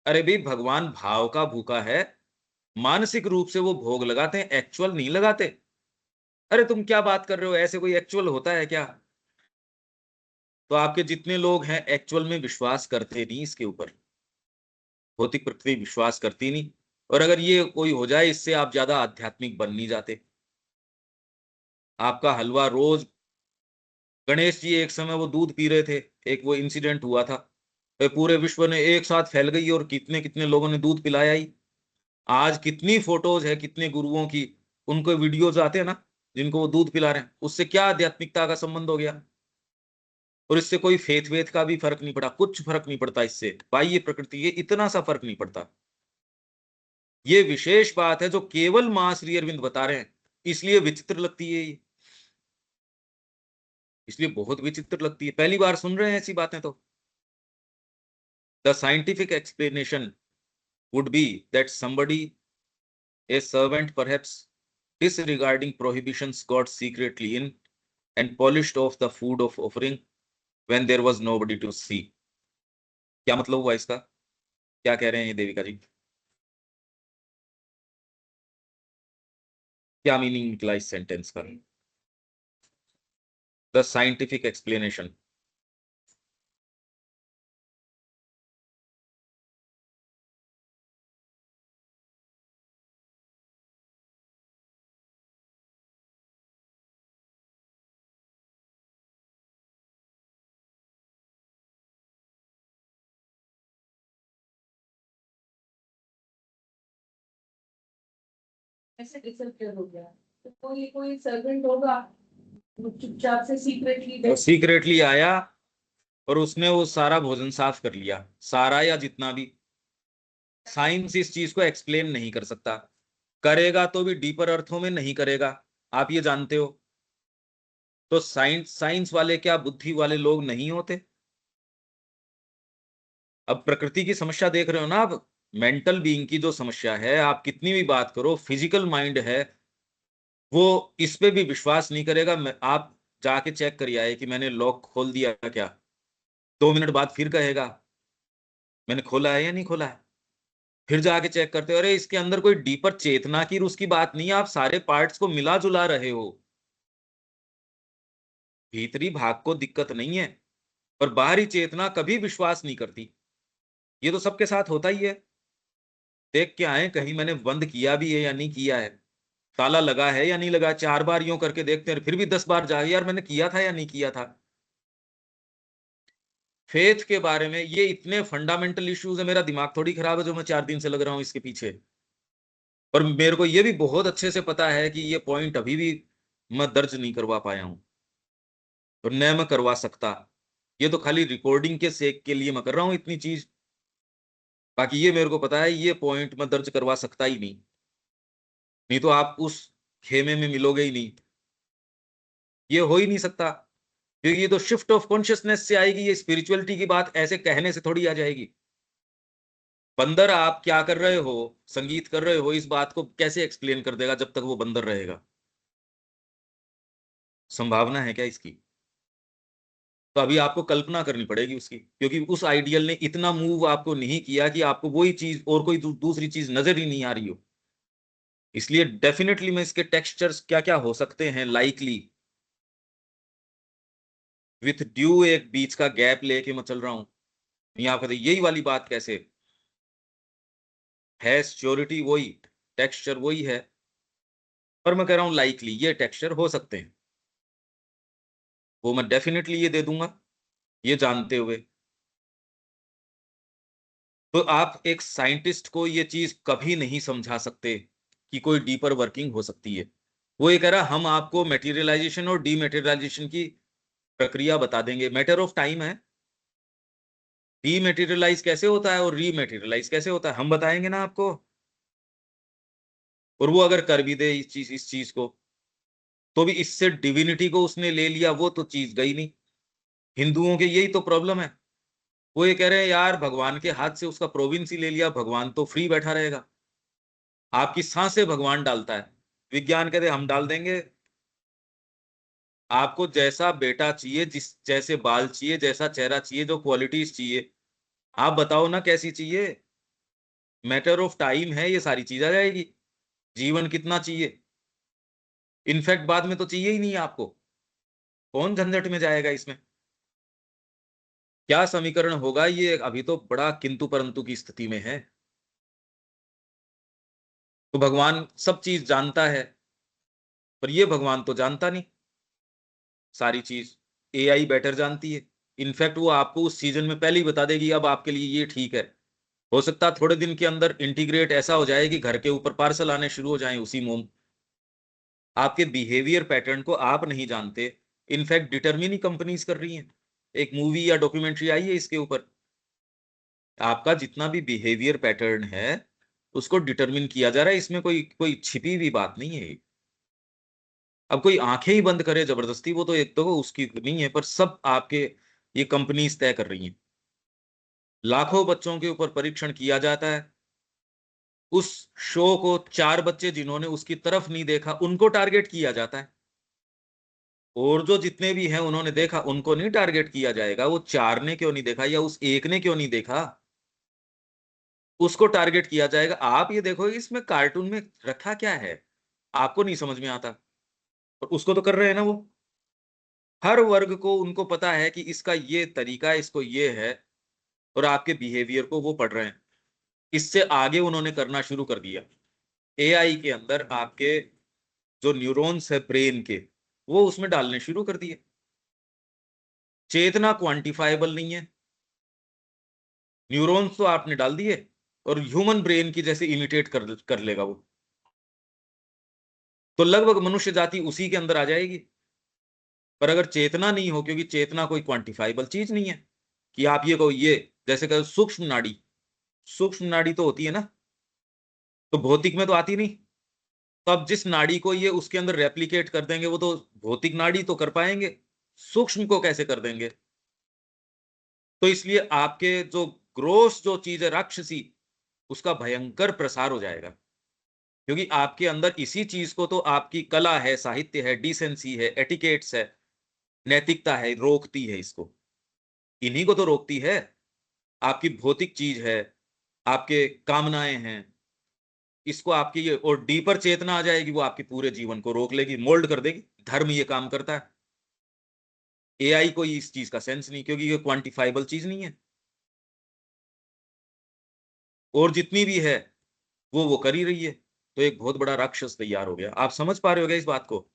अरे भाई भगवान भाव का भूखा है, मानसिक रूप से वो भोग लगाते हैं, एक्चुअल नहीं लगाते। अरे तुम क्या बात कर रहे हो, ऐसे कोई एक्चुअल होता है क्या? तो आपके जितने लोग हैं एक्चुअल में विश्वास करते नहीं इसके ऊपर, भौतिक प्रकृति विश्वास करती नहीं। और अगर ये कोई हो जाए, इससे आप ज्यादा आध्यात्मिक बन नहीं जाते। आपका हलवा रोज, गणेश जी एक समय वो दूध पी रहे थे, एक वो इंसिडेंट हुआ था, तो पूरे विश्व ने एक साथ फैल गई और कितने कितने लोगों ने दूध पिलाया ही। आज कितनी फोटोज है कितने गुरुओं की, उनको वीडियोज आते हैं ना, जिनको वो दूध पिला रहे हैं, उससे क्या आध्यात्मिकता का संबंध हो गया? और इससे कोई फेथ वेथ का भी फर्क नहीं पड़ा, कुछ फर्क नहीं पड़ता इससे, बाह्य प्रकृति ये इतना सा फर्क नहीं पड़ता। ये विशेष बात है जो केवल मां श्री अरविंद बता रहे हैं, इसलिए विचित्र लगती है ये, इसलिए बहुत विचित्र लगती है, पहली बार सुन रहे हैं ऐसी बातें तो। The scientific explanation would be that somebody, a servant perhaps, disregarding prohibitions, got secretly in and polished off the food of offering when there was nobody to see। क्या मतलब हुआ इसका, क्या कह रहे हैं ये देविका जी, क्या मीनिंग निकला इस सेंटेंस का? द साइंटिफिक एक्सप्लेनेशन, ऐसे डिसअपियर हो गया, तो कोई कोई सर्वेंट होगा, वो चुपचाप से सीक्रेटली सीक्रेटली आया और उसने वो सारा भोजन साफ कर लिया, सारा या जितना भी। साइंस इस चीज को एक्सप्लेन नहीं कर सकता, करेगा तो भी डीपर अर्थों में नहीं करेगा, आप ये जानते हो। तो साइंस साइंस वाले क्या बुद्धि वाले लोग नहीं होते? अब प्रकृति की समस्या देख रहे हो ना आप, मेंटल बीइंग की जो समस्या है, आप कितनी भी बात करो, फिजिकल माइंड है वो इस पे भी विश्वास नहीं करेगा। आप जाके चेक करिए आए कि मैंने लॉक खोल दिया क्या, 2 मिनट बाद फिर कहेगा मैंने खोला है या नहीं खोला है। फिर जाके चेक करते हो, अरे इसके अंदर कोई डीपर चेतना की उसकी बात नहीं है, आप सारे पार्ट्स को मिला जुला रहे हो, भीतरी भाग को दिक्कत नहीं है। पर बाहरी चेतना कभी विश्वास नहीं करती। ये तो सबके साथ होता ही है। देख के आए कहीं मैंने बंद किया भी है या नहीं किया है, ताला लगा है या नहीं लगा, 4 बार यूँ करके देखते हैं, फिर भी 10 बार जागे यार मैंने किया था या नहीं किया था। फेथ के बारे में ये इतने फंडामेंटल इश्यूज है, मेरा दिमाग थोड़ी खराब है जो मैं 4 दिन से लग रहा हूँ इसके पीछे। और मेरे को ये भी बहुत अच्छे से पता है कि ये पॉइंट अभी भी मैं दर्ज नहीं करवा पाया हूँ, और न मैं करवा सकता। ये तो खाली रिकॉर्डिंग के सेक के लिए मैं कर रहा हूँ इतनी चीज, बाकी ये मेरे को पता है ये पॉइंट मैं दर्ज करवा सकता ही नहीं। नहीं तो आप उस खेमे में मिलोगे ही नहीं, ये हो ही नहीं सकता। क्योंकि ये तो शिफ्ट ऑफ कॉन्शियसनेस से आएगी, ये स्पिरिचुअलिटी की बात ऐसे कहने से थोड़ी आ जाएगी। बंदर आप क्या कर रहे हो, संगीत कर रहे हो, इस बात को कैसे एक्सप्लेन कर देगा जब तक वो बंदर रहेगा? संभावना है क्या इसकी? तो अभी आपको कल्पना करनी पड़ेगी उसकी, क्योंकि उस आइडियल ने इतना मूव आपको नहीं किया कि आपको वही चीज और कोई दूसरी चीज नजर ही नहीं आ रही हो। इसलिए डेफिनेटली मैं इसके टेक्सचर्स क्या क्या हो सकते हैं, लाइकली विथ ड्यू एक बीच का गैप लेके मैं चल रहा हूं। यहाँ पर यही वाली बात कैसे है, श्योरिटी वही, टेक्सचर वही है, पर मैं कह रहा हूं लाइकली ये टेक्सचर हो सकते हैं, वो मैं डेफिनेटली ये दे दूंगा, ये जानते हुए। तो आप एक साइंटिस्ट को ये चीज कभी नहीं समझा सकते कि कोई डीपर वर्किंग हो सकती है। वो ये कह रहा हम आपको मेटीरियलाइजेशन और डीमेटीरियलाइजेशन की प्रक्रिया बता देंगे, मैटर ऑफ टाइम है। डीमेटीरियलाइज कैसे होता है और रीमेटीरियलाइज कैसे होता है हम बताएंगे ना आपको। और वो अगर कर भी दे इस चीज को, तो भी इससे डिविनिटी को उसने ले लिया, वो तो चीज गई नहीं। हिंदुओं के यही तो प्रॉब्लम है, वो ये कह रहे हैं यार भगवान के हाथ से उसका प्रोविंस ही ले लिया, भगवान तो फ्री बैठा रहेगा। आपकी सांसें भगवान डालता है, विज्ञान कहते हम डाल देंगे। आपको जैसा बेटा चाहिए, जिस जैसे बाल चाहिए, जैसा चेहरा चाहिए, जो क्वालिटीज चाहिए, आप बताओ ना कैसी चाहिए। मैटर ऑफ टाइम है, ये सारी चीज आ जाएगी। जीवन कितना चाहिए, इनफैक्ट बाद में तो चाहिए ही नहीं आपको, कौन झंझट में जाएगा इसमें। क्या समीकरण होगा, ये अभी तो बड़ा किंतु परंतु की स्थिति में है। तो भगवान सब चीज जानता है, पर ये भगवान तो जानता नहीं सारी चीज, एआई बेटर जानती है। इनफैक्ट वो आपको उस सीजन में पहले ही बता देगी अब आपके लिए ये ठीक है। हो सकता है थोड़े दिन के अंदर इंटीग्रेट ऐसा हो जाए कि घर के ऊपर पार्सल आने शुरू हो जाएं उसी मोम। आपके बिहेवियर पैटर्न को आप नहीं जानते, इनफैक्ट डिटरमिन ही कंपनीज कर रही हैं। एक मूवी या डॉक्यूमेंट्री आई है इसके ऊपर, आपका जितना भी बिहेवियर पैटर्न है उसको डिटरमिन किया जा रहा है, इसमें कोई कोई छिपी हुई बात नहीं है। अब कोई आंखें ही बंद करे जबरदस्ती, वो तो एक तो उसकी नहीं है, पर सब आपके ये कंपनीज तय कर रही हैं। लाखों बच्चों के ऊपर परीक्षण किया जाता है, उस शो को 4 बच्चे जिन्होंने उसकी तरफ नहीं देखा उनको टारगेट किया जाता है, और जो जितने भी हैं उन्होंने देखा उनको नहीं टारगेट किया जाएगा। वो 4 ने क्यों नहीं देखा या उस एक ने क्यों नहीं देखा, उसको टारगेट किया जाएगा। आप ये देखो इसमें कार्टून में रखा क्या है, आपको नहीं समझ में आता, और उसको तो कर रहे हैं ना वो। हर वर्ग को उनको पता है कि इसका ये तरीका है, इसको ये है, और आपके बिहेवियर को वो पढ़ रहे हैं। इससे आगे उन्होंने करना शुरू कर दिया, एआई के अंदर आपके जो न्यूरॉन्स है ब्रेन के, वो उसमें डालने शुरू कर दिए। चेतना क्वांटिफाइबल नहीं है, न्यूरॉन्स तो आपने डाल दिए, और ह्यूमन ब्रेन की जैसे इमिटेट कर लेगा वो, तो लगभग मनुष्य जाति उसी के अंदर आ जाएगी। पर अगर चेतना नहीं हो, क्योंकि चेतना कोई क्वांटिफाइबल चीज नहीं है कि आप ये कहो ये, जैसे कहो सूक्ष्म नाड़ी, सूक्ष्म नाड़ी तो होती है ना, तो भौतिक में तो आती नहीं। तो अब जिस नाड़ी को ये उसके अंदर रेप्लिकेट कर देंगे, वो तो भौतिक नाड़ी तो कर पाएंगे, सूक्ष्म को कैसे कर देंगे। तो इसलिए आपके जो ग्रोस जो चीज है राक्षसी, उसका भयंकर प्रसार हो जाएगा। क्योंकि आपके अंदर इसी चीज को तो आपकी कला है, साहित्य है, डिसेंसी है, एटिकेट्स है, नैतिकता है, रोकती है इसको, इन्हीं को तो रोकती है। आपकी भौतिक चीज है, आपके कामनाएं हैं, इसको आपकी ये और डीपर चेतना आ जाएगी, वो आपके पूरे जीवन को रोक लेगी, मोल्ड कर देगी। धर्म ये काम करता है। एआई को इस चीज का सेंस नहीं, क्योंकि ये क्वांटिफाइबल चीज नहीं है, और जितनी भी है वो कर ही रही है। तो एक बहुत बड़ा राक्षस तैयार हो गया। आप समझ पा रहे हो क्या इस बात को?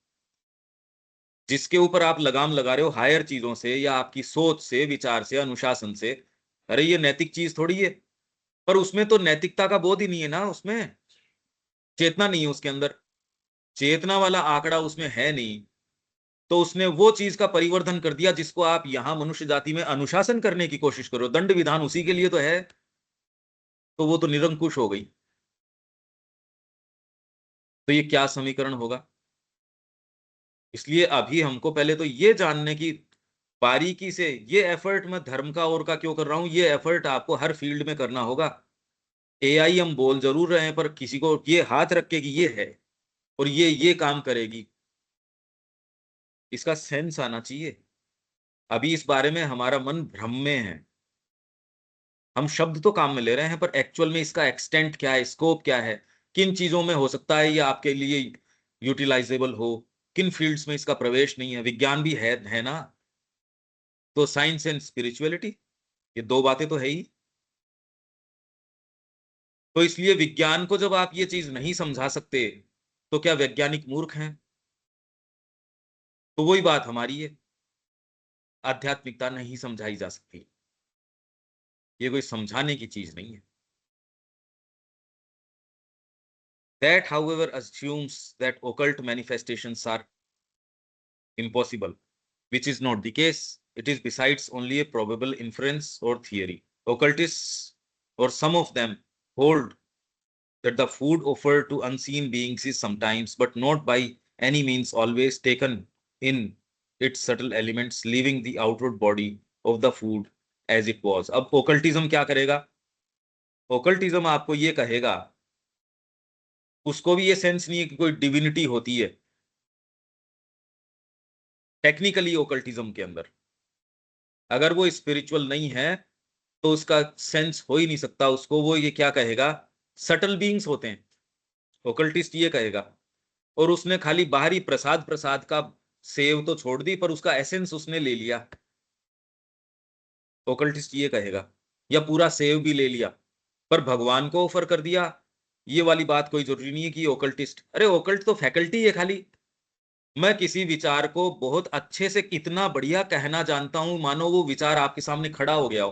जिसके ऊपर आप लगाम लगा रहे हो हायर चीजों से, या आपकी सोच से, विचार से, अनुशासन से, अरे ये नैतिक चीज थोड़ी है। पर उसमें तो नैतिकता का बोध ही नहीं है ना, उसमें चेतना नहीं है उसके अंदर, चेतना वाला आंकड़ा उसमें है नहीं। तो उसने वो चीज का परिवर्धन कर दिया जिसको आप यहां मनुष्य जाति में अनुशासन करने की कोशिश करो, दंड विधान उसी के लिए तो है, तो वो तो निरंकुश हो गई। तो ये क्या समीकरण होगा? इसलिए अभी हमको पहले तो ये जानने की बारीकी से, ये एफर्ट मैं धर्म का और का क्यों कर रहा हूं, ये एफर्ट आपको हर फील्ड में करना होगा। एआई हम बोल जरूर रहे हैं, पर किसी को ये हाथ रख के कि ये है और ये काम करेगी, इसका सेंस आना चाहिए। अभी इस बारे में हमारा मन भ्रम में है। हम शब्द तो काम में ले रहे हैं, पर एक्चुअल में इसका एक्सटेंट क्या है, स्कोप क्या है, किन चीजों में हो सकता है ये आपके लिए यूटिलाइजेबल हो, किन फील्ड्स में इसका प्रवेश नहीं है। विज्ञान भी है ना, तो साइंस एंड स्पिरिचुअलिटी, ये दो बातें तो है ही। तो इसलिए विज्ञान को जब आप ये चीज नहीं समझा सकते, तो क्या वैज्ञानिक मूर्ख हैं? तो वही बात हमारी है, आध्यात्मिकता नहीं समझाई जा सकती, ये कोई समझाने की चीज नहीं है। That, however, assumes that occult manifestations are impossible, which is not the case. It is besides only a probable inference or theory. Occultists, or some of them, hold that the food offered to unseen beings is sometimes, but not by any means always, taken in its subtle elements, leaving the outward body of the food as it was. अब ओकल्टिज्म क्या करेगा? ओकल्टिज्म आपको ये कहेगा, उसको भी ये sense नहीं है कि कोई डिविनिटी होती है टेक्निकली ओकल्टिज्म के अंदर। अगर वो स्पिरिचुअल नहीं है तो उसका सेंस हो ही नहीं सकता उसको। वो ये क्या कहेगा, सटल बीइंग्स होते हैं, ओकल्टिस्ट ये कहेगा। और उसने खाली बाहरी प्रसाद प्रसाद का सेव तो छोड़ दी, पर उसका एसेंस उसने ले लिया, ओकल्टिस्ट ये कहेगा। या पूरा सेव भी ले लिया पर भगवान को ऑफर कर दिया, ये वाली बात कोई जरूरी नहीं है कि ओकल्टिस्ट। अरे ओकल्ट तो फैकल्टी है खाली। मैं किसी विचार को बहुत अच्छे से इतना बढ़िया कहना जानता हूं, मानो वो विचार आपके सामने खड़ा हो गया हो,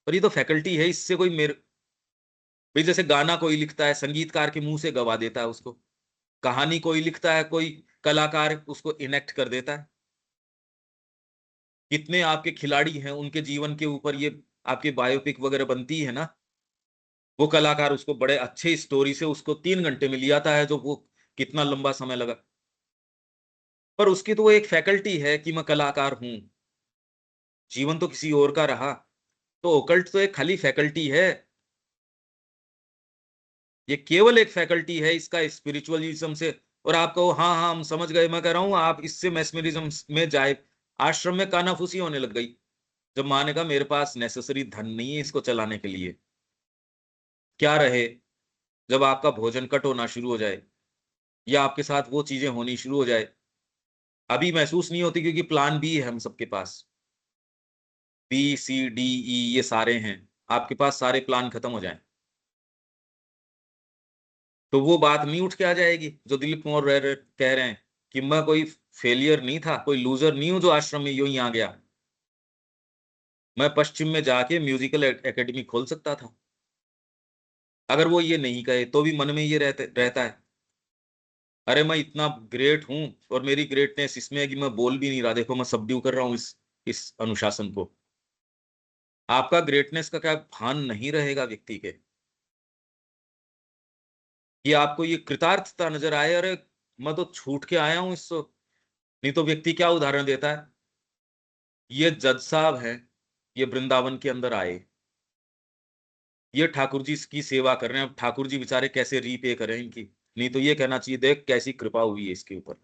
पर ये तो फैकल्टी है। इससे कोई मेरे भाई, जैसे गाना कोई लिखता है, संगीतकार के मुंह से गवा देता है उसको। कहानी कोई लिखता है, कोई कलाकार उसको इनेक्ट कर देता है। कितने आपके खिलाड़ी हैं, उनके जीवन के ऊपर ये आपके बायोपिक वगैरह बनती है ना, वो कलाकार उसको बड़े अच्छे स्टोरी से उसको 3 घंटे में लिया था, है जो वो कितना लंबा समय लगा। पर उसकी तो वो एक फैकल्टी है कि मैं कलाकार हूं, जीवन तो किसी और का रहा। तो ओकल्ट तो एक खाली फैकल्टी है, ये केवल एक फैकल्टी है इसका स्पिरिचुअलिज्म से। और आपको हाँ हाँ हम समझ गए, मैं कह रहा हूं आप इससे मैस्मरिज्म में जाए। आश्रम में कानाफूसी होने लग गई जब माँ ने कहा मेरे पास नेसेसरी धन नहीं है इसको चलाने के लिए। क्या रहे, जब आपका भोजन कट होना शुरू हो जाए या आपके साथ वो चीजें होनी शुरू हो जाए, अभी महसूस नहीं होती क्योंकि प्लान बी है हम सबके पास, B C D E ये सारे हैं, आपके पास सारे प्लान खत्म हो जाए, तो वो बात नहीं उठ के आ जाएगी जो दिलीप कुमार कह रहे हैं कि मैं कोई फेलियर नहीं था, कोई लूजर नहीं हूं जो आश्रम में यूं ही आ गया। मैं पश्चिम में जाके म्यूजिकल एकेडमी खोल सकता था। अगर वो ये नहीं कहे तो भी मन में ये रहता है, अरे मैं इतना ग्रेट हूं और मेरी ग्रेटनेस इसमें है कि मैं बोल भी नहीं रहा, देखो मैं सबड्यू कर रहा हूं इस अनुशासन को। आपका ग्रेटनेस का क्या भान नहीं रहेगा व्यक्ति के, कि आपको ये कृतार्थता नजर आए, अरे मैं तो छूट के आया हूं इससे। नहीं तो व्यक्ति क्या उदाहरण देता है, ये जज साहब हैं, ये वृंदावन के अंदर आए, ये ठाकुर जी की सेवा कर रहे हैं, अब ठाकुर जी बेचारे कैसे रीपे करें इनकी। नहीं तो ये कहना चाहिए देख कैसी कृपा हुई है इसके ऊपर,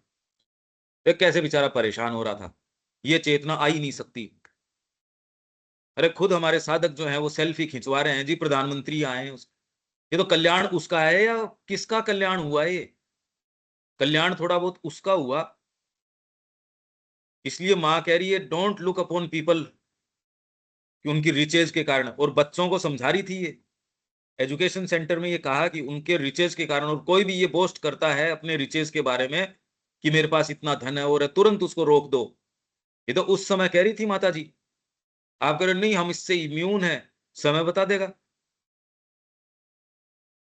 देख कैसे बेचारा परेशान हो रहा था, ये चेतना आ ही नहीं सकती। अरे खुद हमारे साधक जो हैं वो सेल्फी खिंचवा रहे हैं जी, प्रधानमंत्री आए हैं ये तो कल्याण उसका है या किसका कल्याण हुआ है? ये कल्याण थोड़ा बहुत उसका हुआ इसलिए माँ कह रही है डोंट लुक अपॉन पीपल कि उनकी रिचेज के कारण, और बच्चों को समझा रही थी ये एजुकेशन सेंटर में, ये कहा कि उनके रिचेज के कारण, और कोई भी ये बोस्ट करता है अपने रिचेज के बारे में कि मेरे पास इतना धन है और तुरंत उसको रोक दो। ये तो उस समय कह रही थी माता जी। आप कह रहे नहीं हम इससे इम्यून है, समय बता देगा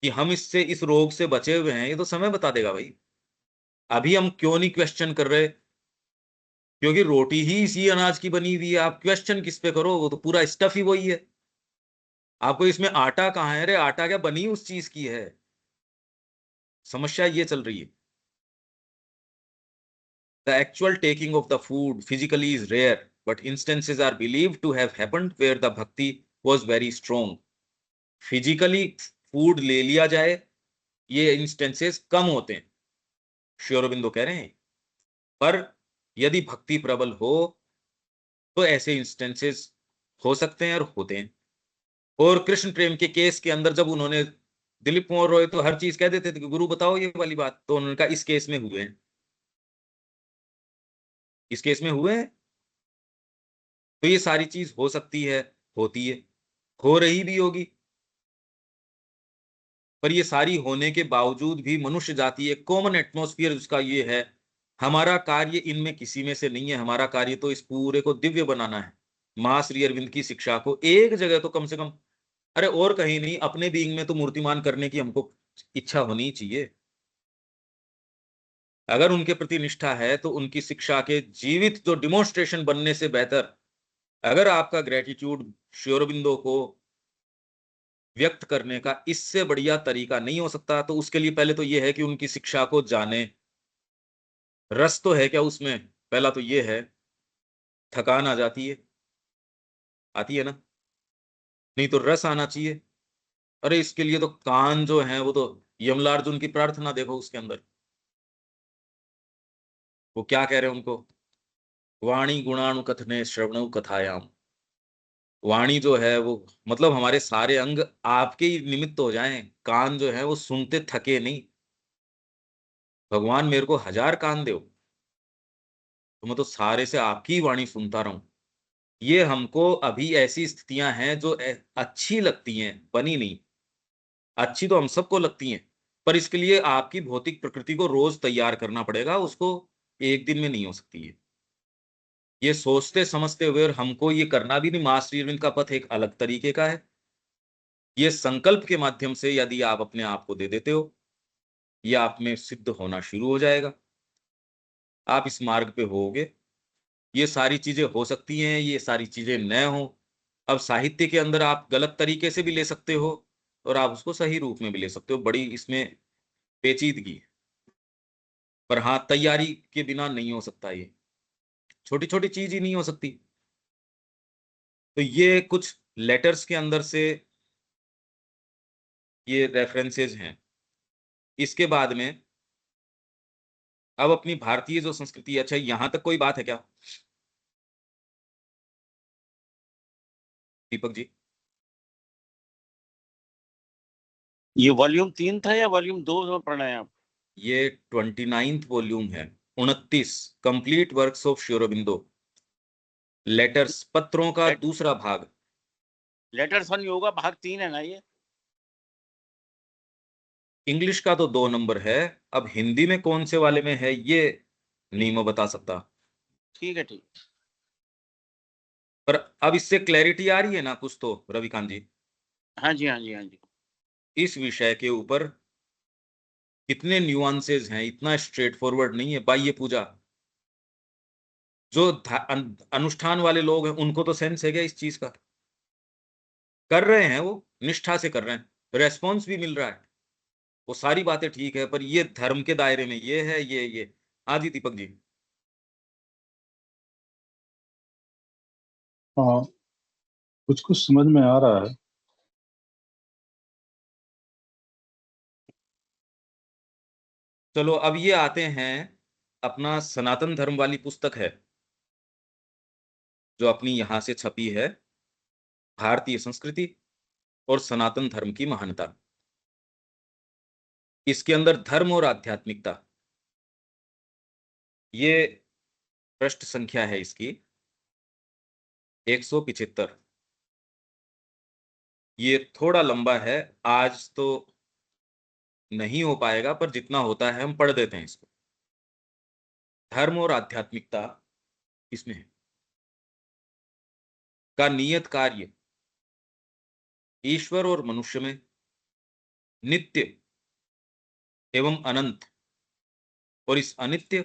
कि हम इससे इस रोग से बचे हुए हैं, ये तो समय बता देगा भाई। अभी हम क्यों नहीं क्वेश्चन कर रहे? क्योंकि रोटी ही इसी अनाज की बनी हुई है, आप क्वेश्चन किस पे करो, वो तो पूरा स्टफ ही वही है। आपको इसमें आटा कहाँ है? अरे आटा क्या, बनी उस चीज की है। समस्या ये चल रही है। The actual taking of the food physically is rare, but instances are believed to have happened where the bhakti was very strong. Physically food ले लिया जाए, ये इंस्टेंसेस कम होते हैं, श्री अरबिंदो कह रहे हैं। पर यदि भक्ति प्रबल हो तो ऐसे इंस्टेंसेस हो सकते हैं और होते हैं। और कृष्ण प्रेम के केस के अंदर जब उन्होंने, दिलीप कुमार रॉय तो हर चीज कह देते थे कि गुरु बताओ ये वाली बात, तो उन्होंने कहा इस केस में हुए हैं, इस केस में हुए हैं। तो ये सारी चीज हो सकती है, होती है, हो रही भी होगी। पर ये सारी होने के बावजूद भी मनुष्य जाति एक कॉमन एटमॉस्फेयर उसका ये है, हमारा कार्य इनमें किसी में से नहीं है, हमारा कार्य तो इस पूरे को दिव्य बनाना है। मां श्री अरविंद की शिक्षा को एक जगह तो कम से कम, अरे और कहीं नहीं, अपने बीइंग में तो मूर्तिमान करने की हमको इच्छा होनी चाहिए। अगर उनके प्रति निष्ठा है तो उनकी शिक्षा के जीवित जो डिमोन्स्ट्रेशन बनने से बेहतर, अगर आपका ग्रेटिट्यूड श्री अरविंदो को व्यक्त करने का इससे बढ़िया तरीका नहीं हो सकता, तो उसके लिए पहले तो यह है कि उनकी शिक्षा को जाने। रस तो है क्या उसमें? पहला तो यह है। थकान आ जाती है, आती है ना? नहीं तो रस आना चाहिए। अरे इसके लिए तो कान जो है वो तो यमलार्जुन की प्रार्थना देखो उसके अंदर, वो क्या कह रहे हैं उनको, वाणी गुणाणु कथने श्रवणु कथायाम। वाणी जो है वो, मतलब हमारे सारे अंग आपके ही निमित्त हो जाएं, कान जो है वो सुनते थके नहीं। भगवान मेरे को 1000 कान दो, तो मैं तो सारे से आपकी ही वाणी सुनता रहूं। ये हमको अभी ऐसी स्थितियां हैं जो अच्छी लगती हैं, बनी नहीं। अच्छी तो हम सबको लगती हैं, पर इसके लिए आपकी भौतिक प्रकृति को रोज तैयार करना पड़ेगा, उसको एक दिन में नहीं हो सकती है। ये सोचते समझते हुए, और हमको ये करना भी नहीं। माँ श्री अरविंद का पथ एक अलग तरीके का है। ये संकल्प के माध्यम से यदि आप अपने आप को दे देते हो, ये आप में सिद्ध होना शुरू हो जाएगा। आप इस मार्ग पे होगे, ये सारी चीजें हो सकती हैं, ये सारी चीजें न हो। अब साहित्य के अंदर आप गलत तरीके से भी ले सकते हो और आप उसको सही रूप में भी ले सकते हो, बड़ी इसमें पेचीदगी है। पर हाँ, तैयारी के बिना नहीं हो सकता, ये छोटी छोटी चीज ही नहीं हो सकती। तो ये कुछ लेटर्स के अंदर से ये रेफरेंसेज हैं। इसके बाद में अब अपनी भारतीय जो संस्कृति है, अच्छा यहां तक कोई बात है क्या दीपक जी? ये वॉल्यूम 3 था या वॉल्यूम 2 में पढ़ रहे हैं आप? ये 29th वॉल्यूम है, 29 complete works of Shri Aurobindo, letters, पत्रों का दूसरा भाग। लेटर्स वन होगा, भाग 3 है ना ये? इंग्लिश का तो 2 नंबर है, अब हिंदी में कौन से वाले में है ये नहीं मैं बता सकता। ठीक है, ठीक। पर अब इससे क्लैरिटी आ रही है ना कुछ तो रविकांत जी, हाँ जी, हाँ जी, हाँ जी। इस विषय के ऊपर कितने न्यूआंसेस हैं, इतना स्ट्रेट फॉरवर्ड नहीं है। बाह्य पूजा जो अनुष्ठान वाले लोग हैं उनको तो सेंस है क्या इस चीज का? कर रहे हैं, वो निष्ठा से कर रहे हैं, रेस्पॉन्स भी मिल रहा है, वो सारी बातें ठीक है। पर ये धर्म के दायरे में ये है, ये हाँ जी दीपक जी। हाँ, कुछ कुछ समझ में आ रहा है। चलो अब ये आते हैं, अपना सनातन धर्म वाली पुस्तक है जो अपनी यहां से छपी है, भारतीय संस्कृति और सनातन धर्म की महानता। इसके अंदर धर्म और आध्यात्मिकता, ये पृष्ठ संख्या है इसकी 175। ये थोड़ा लंबा है, आज तो नहीं हो पाएगा, पर जितना होता है हम पढ़ देते हैं इसको। धर्म और आध्यात्मिकता इसमें है का नियत कार्य ईश्वर और मनुष्य में नित्य एवं अनंत, और इस अनित्य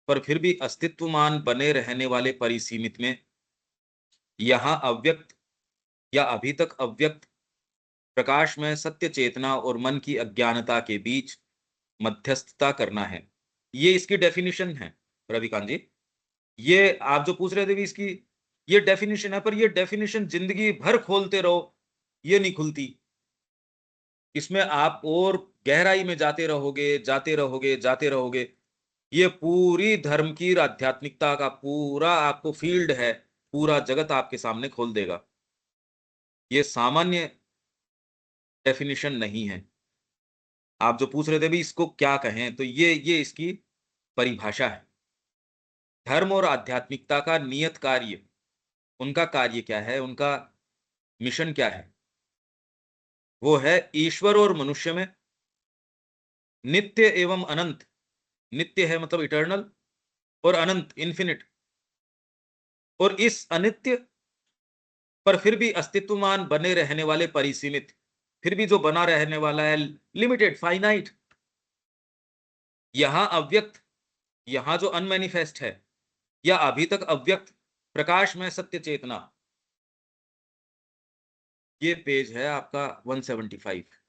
पर फिर भी अस्तित्वमान बने रहने वाले परिसीमित में यहां अव्यक्त या अभी तक अव्यक्त प्रकाश में सत्य चेतना और मन की अज्ञानता के बीच मध्यस्थता करना है। ये इसकी डेफिनेशन है रविकांत जी। ये आप जो पूछ रहे थे भी इसकी ये डेफिनेशन है, पर ये डेफिनेशन जिंदगी भर खोलते रहो ये नहीं खुलती। इसमें आप और गहराई में जाते रहोगे, जाते रहोगे, जाते रहोगे। ये पूरी धर्म की आध्यात्मिकता का पूरा आपको फील्ड है, पूरा जगत आपके सामने खोल देगा। ये सामान्य डेफिनेशन नहीं है। आप जो पूछ रहे थे भी इसको क्या कहें, तो ये इसकी परिभाषा है। धर्म और आध्यात्मिकता का नियत कार्य, उनका कार्य क्या है, उनका मिशन क्या है? वो है ईश्वर और मनुष्य में नित्य एवं अनंत। नित्य है मतलब इटर्नल, और अनंत इन्फिनिट, और इस अनित्य पर फिर भी अस्तित्वमान बने रहने वाले परिसीमित, फिर भी जो बना रहने वाला है लिमिटेड, फाइनाइट। यहां अव्यक्त, यहां जो अनमैनिफेस्ट है, या अभी तक अव्यक्त प्रकाश में सत्य चेतना। ये पेज है आपका 175।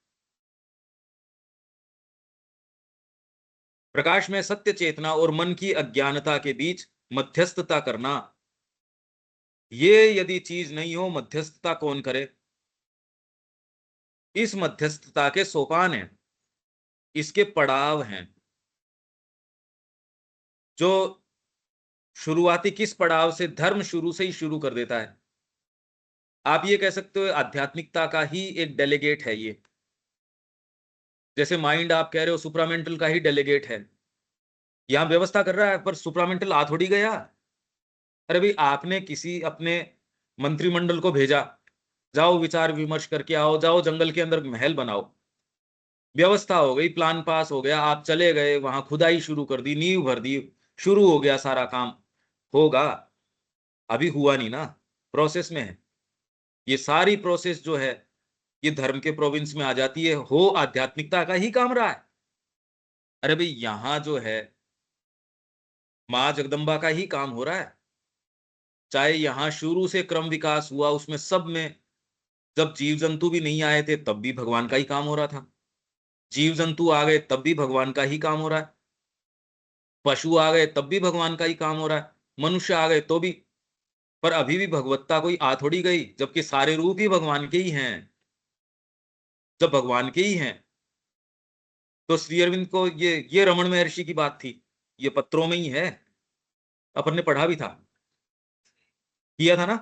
प्रकाश में सत्य चेतना और मन की अज्ञानता के बीच मध्यस्थता करना, ये यदि चीज नहीं हो, मध्यस्थता कौन करे? इस मध्यस्थता के सोपान हैं, इसके पड़ाव हैं। जो शुरुआती किस पड़ाव से धर्म शुरू से ही शुरू कर देता है। आप ये कह सकते हो आध्यात्मिकता का ही एक डेलीगेट है ये। जैसे माइंड आप कह रहे हो सुप्रामेंटल का ही डेलीगेट है, यहां व्यवस्था कर रहा है, पर सुप्रामेंटल आ थोड़ी गया। अरे भाई, आपने किसी अपने मंत्रिमंडल को भेजा, जाओ विचार विमर्श करके आओ, जाओ जंगल के अंदर महल बनाओ। व्यवस्था हो गई, प्लान पास हो गया, आप चले गए वहां, खुदाई शुरू कर दी, नींव भर दी, शुरू हो गया सारा काम। होगा, अभी हुआ नहीं ना, प्रोसेस में है। ये सारी प्रोसेस जो है ये धर्म के प्रोविंस में आ जाती है, हो आध्यात्मिकता का ही काम रहा है। अरे भाई, यहां जो है मां जगदम्बा का ही काम हो रहा है। चाहे यहां शुरू से क्रम विकास हुआ, उसमें सब में जब जीव जंतु भी नहीं आए थे तब भी भगवान का ही काम हो रहा था। जीव जंतु आ गए तब भी भगवान का ही काम हो रहा है। पशु आ गए तब भी भगवान का ही काम हो रहा है। मनुष्य आ गए तो भी। पर अभी भी भगवत्ता कोई आ थोड़ी गई, जबकि सारे रूप ही भगवान के ही हैं। जब भगवान के ही हैं तो श्री अरविंद को ये रमण महर्षि की बात थी, ये पत्रों में ही है, अपन ने पढ़ा भी था, किया था ना,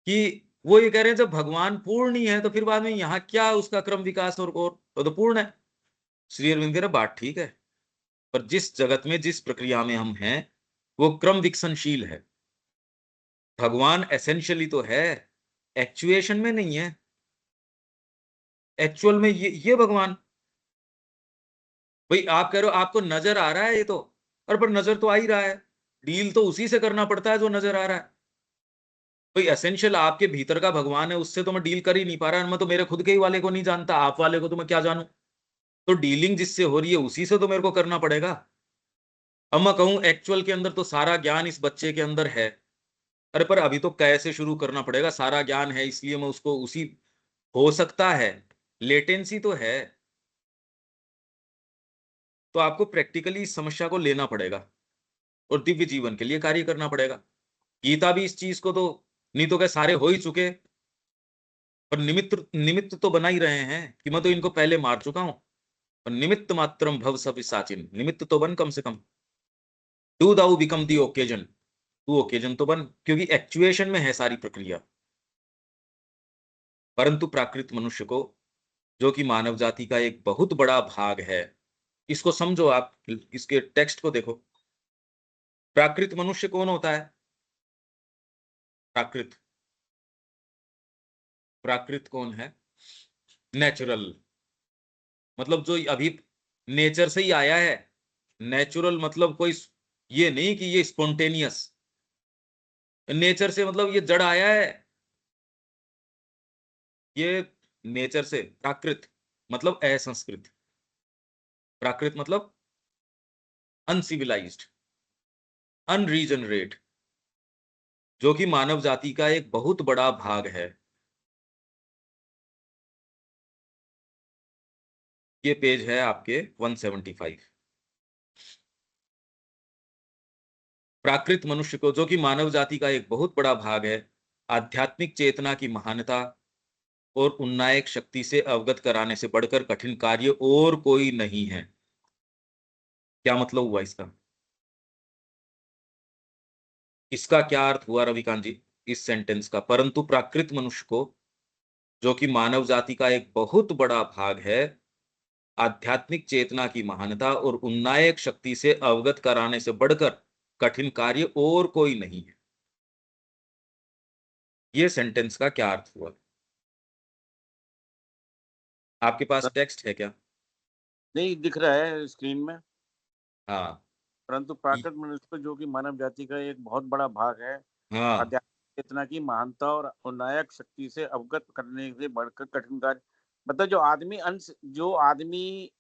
कि वो ये कह रहे हैं जब भगवान पूर्ण ही है तो फिर बाद में यहाँ क्या उसका क्रम विकास, और तो पूर्ण है। श्री अरविंद कह रहे बात ठीक है, पर जिस जगत में जिस प्रक्रिया में हम हैं वो क्रम विकसनशील है। भगवान एसेंशियली तो है, एक्चुएशन में नहीं है। एक्चुअल में ये भगवान, भाई आप कह रहे हो आपको नजर आ रहा है ये तो, और पर नजर तो आ ही रहा है। डील तो उसी से करना पड़ता है जो नजर आ रहा है। भाई एसेंशियल आपके भीतर का भगवान है, उससे तो मैं डील कर ही नहीं पा रहा। मैं तो मेरे खुद के ही वाले को नहीं जानता, आप वाले को तो मैं क्या जानूं। तो डीलिंग जिससे हो रही है उसी से तो मेरे को करना पड़ेगा। अब मैं कहूं एक्चुअल के अंदर तो सारा ज्ञान इस बच्चे के अंदर है, अरे पर अभी तो कैसे शुरू करना पड़ेगा, सारा ज्ञान है इसलिए मैं उसको उसी, हो सकता है लेटेंसी तो है। तो आपको प्रैक्टिकली इस समस्या को लेना पड़ेगा और दिव्य जीवन के लिए कार्य करना पड़ेगा। गीता भी इस चीज को तो, नहीं तो क्या सारे हो ही चुके, पर निमित्त निमित्त तो बना ही रहे हैं कि मैं तो इनको पहले मार चुका हूं। और निमित्त मात्रम भव सब साचिन, निमित्त तो बन कम से कम। Do thou become the occasion, तू ओकेजन तो बन, क्योंकि एक्चुएशन में है सारी प्रक्रिया। परंतु प्राकृत मनुष्य को, जो कि मानव जाति का एक बहुत बड़ा भाग है, इसको समझो। आप इसके टेक्स्ट को देखो, प्राकृत मनुष्य कौन होता है? प्राकृत, प्राकृत कौन है? नेचुरल, मतलब जो अभी नेचर से ही आया है। नेचुरल मतलब कोई ये नहीं कि ये स्पॉन्टेनियस, नेचर से मतलब ये जड़ आया है, ये नेचर से। प्राकृत मतलब असंस्कृत, प्राकृत मतलब अनसिविलाइज्ड, अनरीजनरेट, जो कि मानव जाति का एक बहुत बड़ा भाग है। ये पेज है आपके 175। प्राकृत मनुष्य को, जो कि मानव जाति का एक बहुत बड़ा भाग है, आध्यात्मिक चेतना की महानता और उन्नायक शक्ति से अवगत कराने से बढ़कर कठिन कार्य और कोई नहीं है। क्या मतलब हुआ इसका? इसका क्या अर्थ हुआ रविकांत जी इस सेंटेंस का? परंतु प्राकृत मनुष्य को, जो कि मानव जाति का एक बहुत बड़ा भाग है, आध्यात्मिक चेतना की महानता और उन्नायक शक्ति से अवगत कराने से बढ़कर कठिन कार्य और कोई नहीं है। ये सेंटेंस का क्या अर्थ हुआ? आपके पास टेक्स्ट है क्या? नहीं दिख रहा है स्क्रीन में। हाँ। परंतु प्राकृत मनुष्य जो कि मानव जाति का एक बहुत बड़ा भाग है, हाँ। आध्यात्मिक चेतना की महानता और उन्नायक शक्ति से अवगत करने से बढ़कर कठिन कार्य, मतलब जो आदमी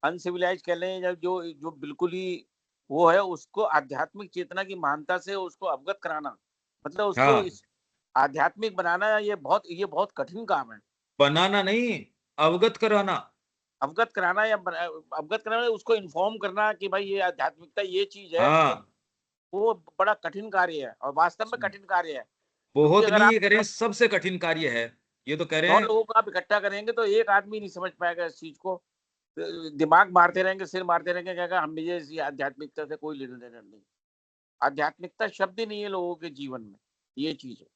अनसिविलाइज कह लें, या जो जो बिल्कुल ही वो है, उसको आध्यात्मिक चेतना की महानता से उसको अवगत कराना, मतलब उसको हाँ, इस आध्यात्मिक बनाना, ये बहुत कठिन काम है। बनाना नहीं, अवगत कराना। अवगत कराना अवगत कराना, उसको इन्फॉर्म करना कि भाई ये आध्यात्मिकता ये चीज है, हाँ, वो बड़ा कठिन कार्य है और वास्तव में कठिन कार्य है। क्योंकि बहुत अगर नहीं, आप ये कह रहे हैं सबसे कठिन कार्य है। ये तो कह रहे 100 हैं। लोगों को आप इकट्ठा करेंगे तो एक आदमी नहीं समझ पाएगा इस चीज को। दिमाग मारते रहेंगे, सिर मारते रहेंगे, कहेगा हम मुझे इस आध्यात्मिकता से कोई लेना देना नहीं। आध्यात्मिकता शब्द ही नहीं है लोगों के जीवन में, ये चीज है।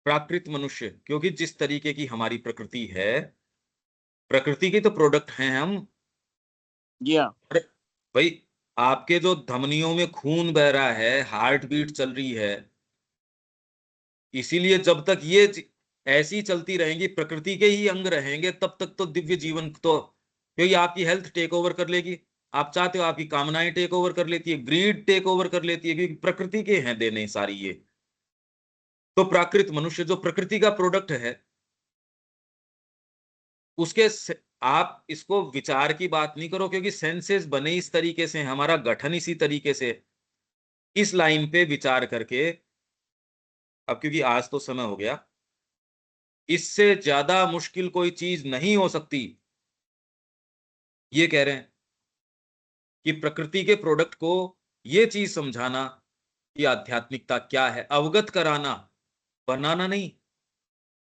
प्राकृत मनुष्य, क्योंकि जिस तरीके की हमारी प्रकृति है, प्रकृति के तो प्रोडक्ट हैं हम। जी हाँ। अरे भाई, आपके जो धमनियों में खून बह रहा है, हार्ट बीट चल रही है, इसीलिए जब तक ये ऐसी चलती रहेंगी, प्रकृति के ही अंग रहेंगे, तब तक तो दिव्य जीवन तो, क्योंकि आपकी हेल्थ टेक ओवर कर लेगी। आप चाहते हो, आपकी कामनाएं टेक ओवर कर लेती है, ग्रीड टेक ओवर कर लेती है, क्योंकि प्रकृति के हैं देने सारी ये। तो प्राकृत मनुष्य जो प्रकृति का प्रोडक्ट है, आप इसको विचार की बात नहीं करो, क्योंकि सेंसेस बने इस तरीके से, हमारा गठन इसी तरीके से। इस लाइन पे विचार करके, अब क्योंकि आज तो समय हो गया, इससे ज्यादा मुश्किल कोई चीज नहीं हो सकती। ये कह रहे हैं कि प्रकृति के प्रोडक्ट को ये चीज समझाना कि आध्यात्मिकता क्या है, अवगत कराना, बनाना नहीं,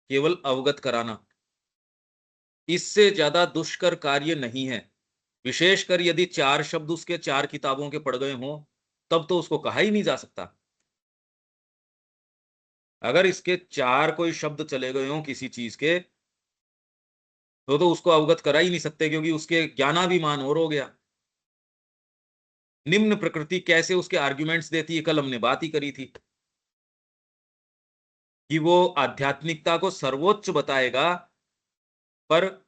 केवल अवगत कराना, इससे ज्यादा दुष्कर कार्य नहीं है। विशेषकर यदि 4 शब्द उसके 4 किताबों के पढ़ गए हों, तब तो उसको कहा ही नहीं जा सकता। अगर इसके 4 कोई शब्द चले गए हों किसी चीज के, तो उसको अवगत करा ही नहीं सकते, क्योंकि उसके ज्ञानाभिमान और हो गया। निम्न प्रकृति कैसे उसके आर्ग्यूमेंट्स देती है, कल हमने बात ही करी थी कि वो आध्यात्मिकता को सर्वोच्च बताएगा, पर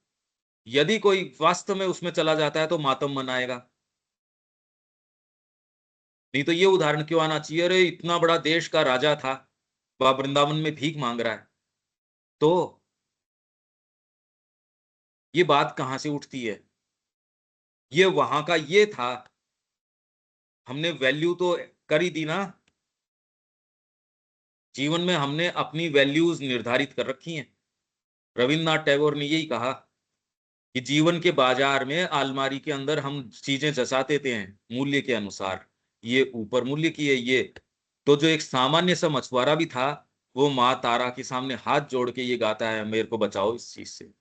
यदि कोई वास्तव में उसमें चला जाता है तो मातम मनाएगा। नहीं तो ये उदाहरण क्यों आना चाहिए, अरे इतना बड़ा देश का राजा था, वह वृंदावन में भीख मांग रहा है, तो ये बात कहां से उठती है? ये वहां का ये था, हमने वैल्यू तो कर ही दी ना। जीवन में हमने अपनी वैल्यूज निर्धारित कर रखी हैं। रविन्द्रनाथ टैगोर ने यही कहा कि जीवन के बाजार में अलमारी के अंदर हम चीजें जसा देते हैं मूल्य के अनुसार, ये ऊपर मूल्य की है ये। तो जो एक सामान्य सा मछुआरा भी था, वो माँ तारा के सामने हाथ जोड़ के ये गाता है, मेरे को बचाओ इस चीज से।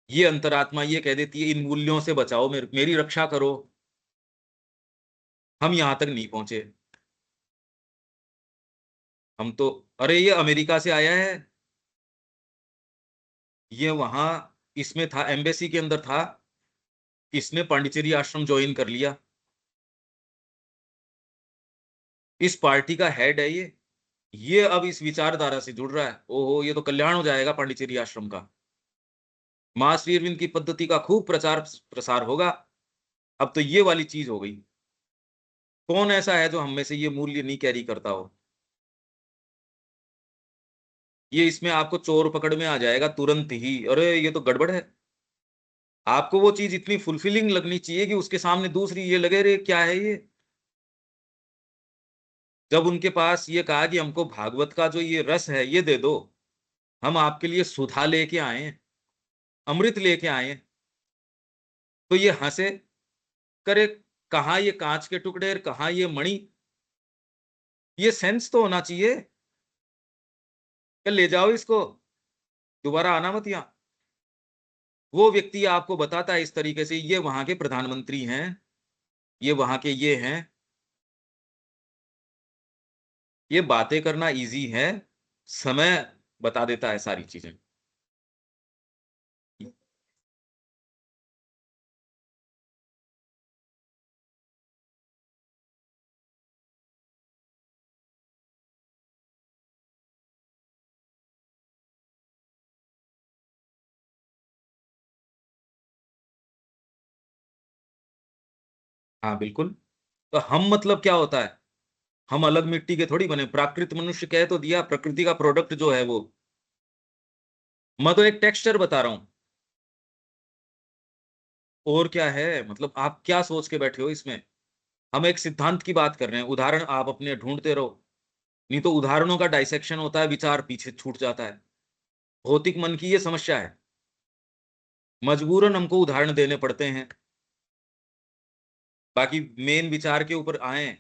ये अंतरात्मा ये कह देती है, इन मूल्यों से बचाओ, मेरी रक्षा करो। हम यहां तक नहीं पहुंचे। हम तो, अरे ये अमेरिका से आया है, ये वहां इसमें था, एम्बेसी के अंदर था, इसने पांडिचेरी आश्रम ज्वाइन कर लिया। इस पार्टी का हेड है ये अब इस विचारधारा से जुड़ रहा है। ओहो, ये तो कल्याण हो जाएगा पांडिचेरी आश्रम का। मां श्री अरविंद की पद्धति का खूब प्रचार प्रसार होगा। अब तो ये वाली चीज हो गई। कौन ऐसा है जो हम में से ये मूल्य नहीं कैरी करता हो? ये इसमें आपको चोर पकड़ में आ जाएगा तुरंत ही, अरे ये तो गड़बड़ है। आपको वो चीज इतनी फुलफिलिंग लगनी चाहिए कि उसके सामने दूसरी ये लगे, रे क्या है ये। जब उनके पास ये कहा कि हमको भागवत का जो ये रस है ये दे दो, हम आपके लिए सुधा लेके आए हैं, अमृत लेके आए हैं, तो ये हंसे, करे कहाँ ये कांच के टुकड़े, कहाँ ये मणि। ये सेंस तो होना चाहिए कि ले जाओ इसको, दोबारा आना मत यहां। वो व्यक्ति आपको बताता है इस तरीके से, ये वहां के प्रधानमंत्री हैं, ये वहां के ये हैं। ये बातें करना इजी है, समय बता देता है सारी चीजें। हाँ बिल्कुल। तो हम मतलब क्या होता है? हम अलग मिट्टी के थोड़ी बने। प्राकृत मनुष्य कह तो दिया, प्रकृति का प्रोडक्ट जो है वो। मैं तो एक टेक्सचर बता रहा हूं। और क्या है? मतलब आप क्या सोच के बैठे हो इसमें? हम एक सिद्धांत की बात कर रहे हैं, उदाहरण आप अपने ढूंढते रहो। नहीं तो उदाहरणों का डाइसेक्शन होता है, विचार पीछे छूट जाता है। भौतिक मन की ये समस्या है, मजबूरन हमको उदाहरण देने पड़ते हैं। बाकी मेन विचार के ऊपर आए,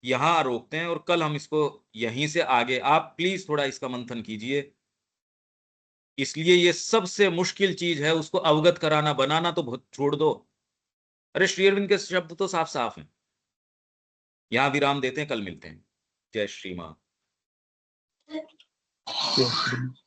यहां रोकते हैं और कल हम इसको यहीं से आगे। आप प्लीज थोड़ा इसका मंथन कीजिए। इसलिए ये सबसे मुश्किल चीज है, उसको अवगत कराना, बनाना तो बहुत छोड़ दो। अरे श्री अरविंद के शब्द तो साफ साफ हैं। यहां विराम देते हैं, कल मिलते हैं। जय श्री मां। तो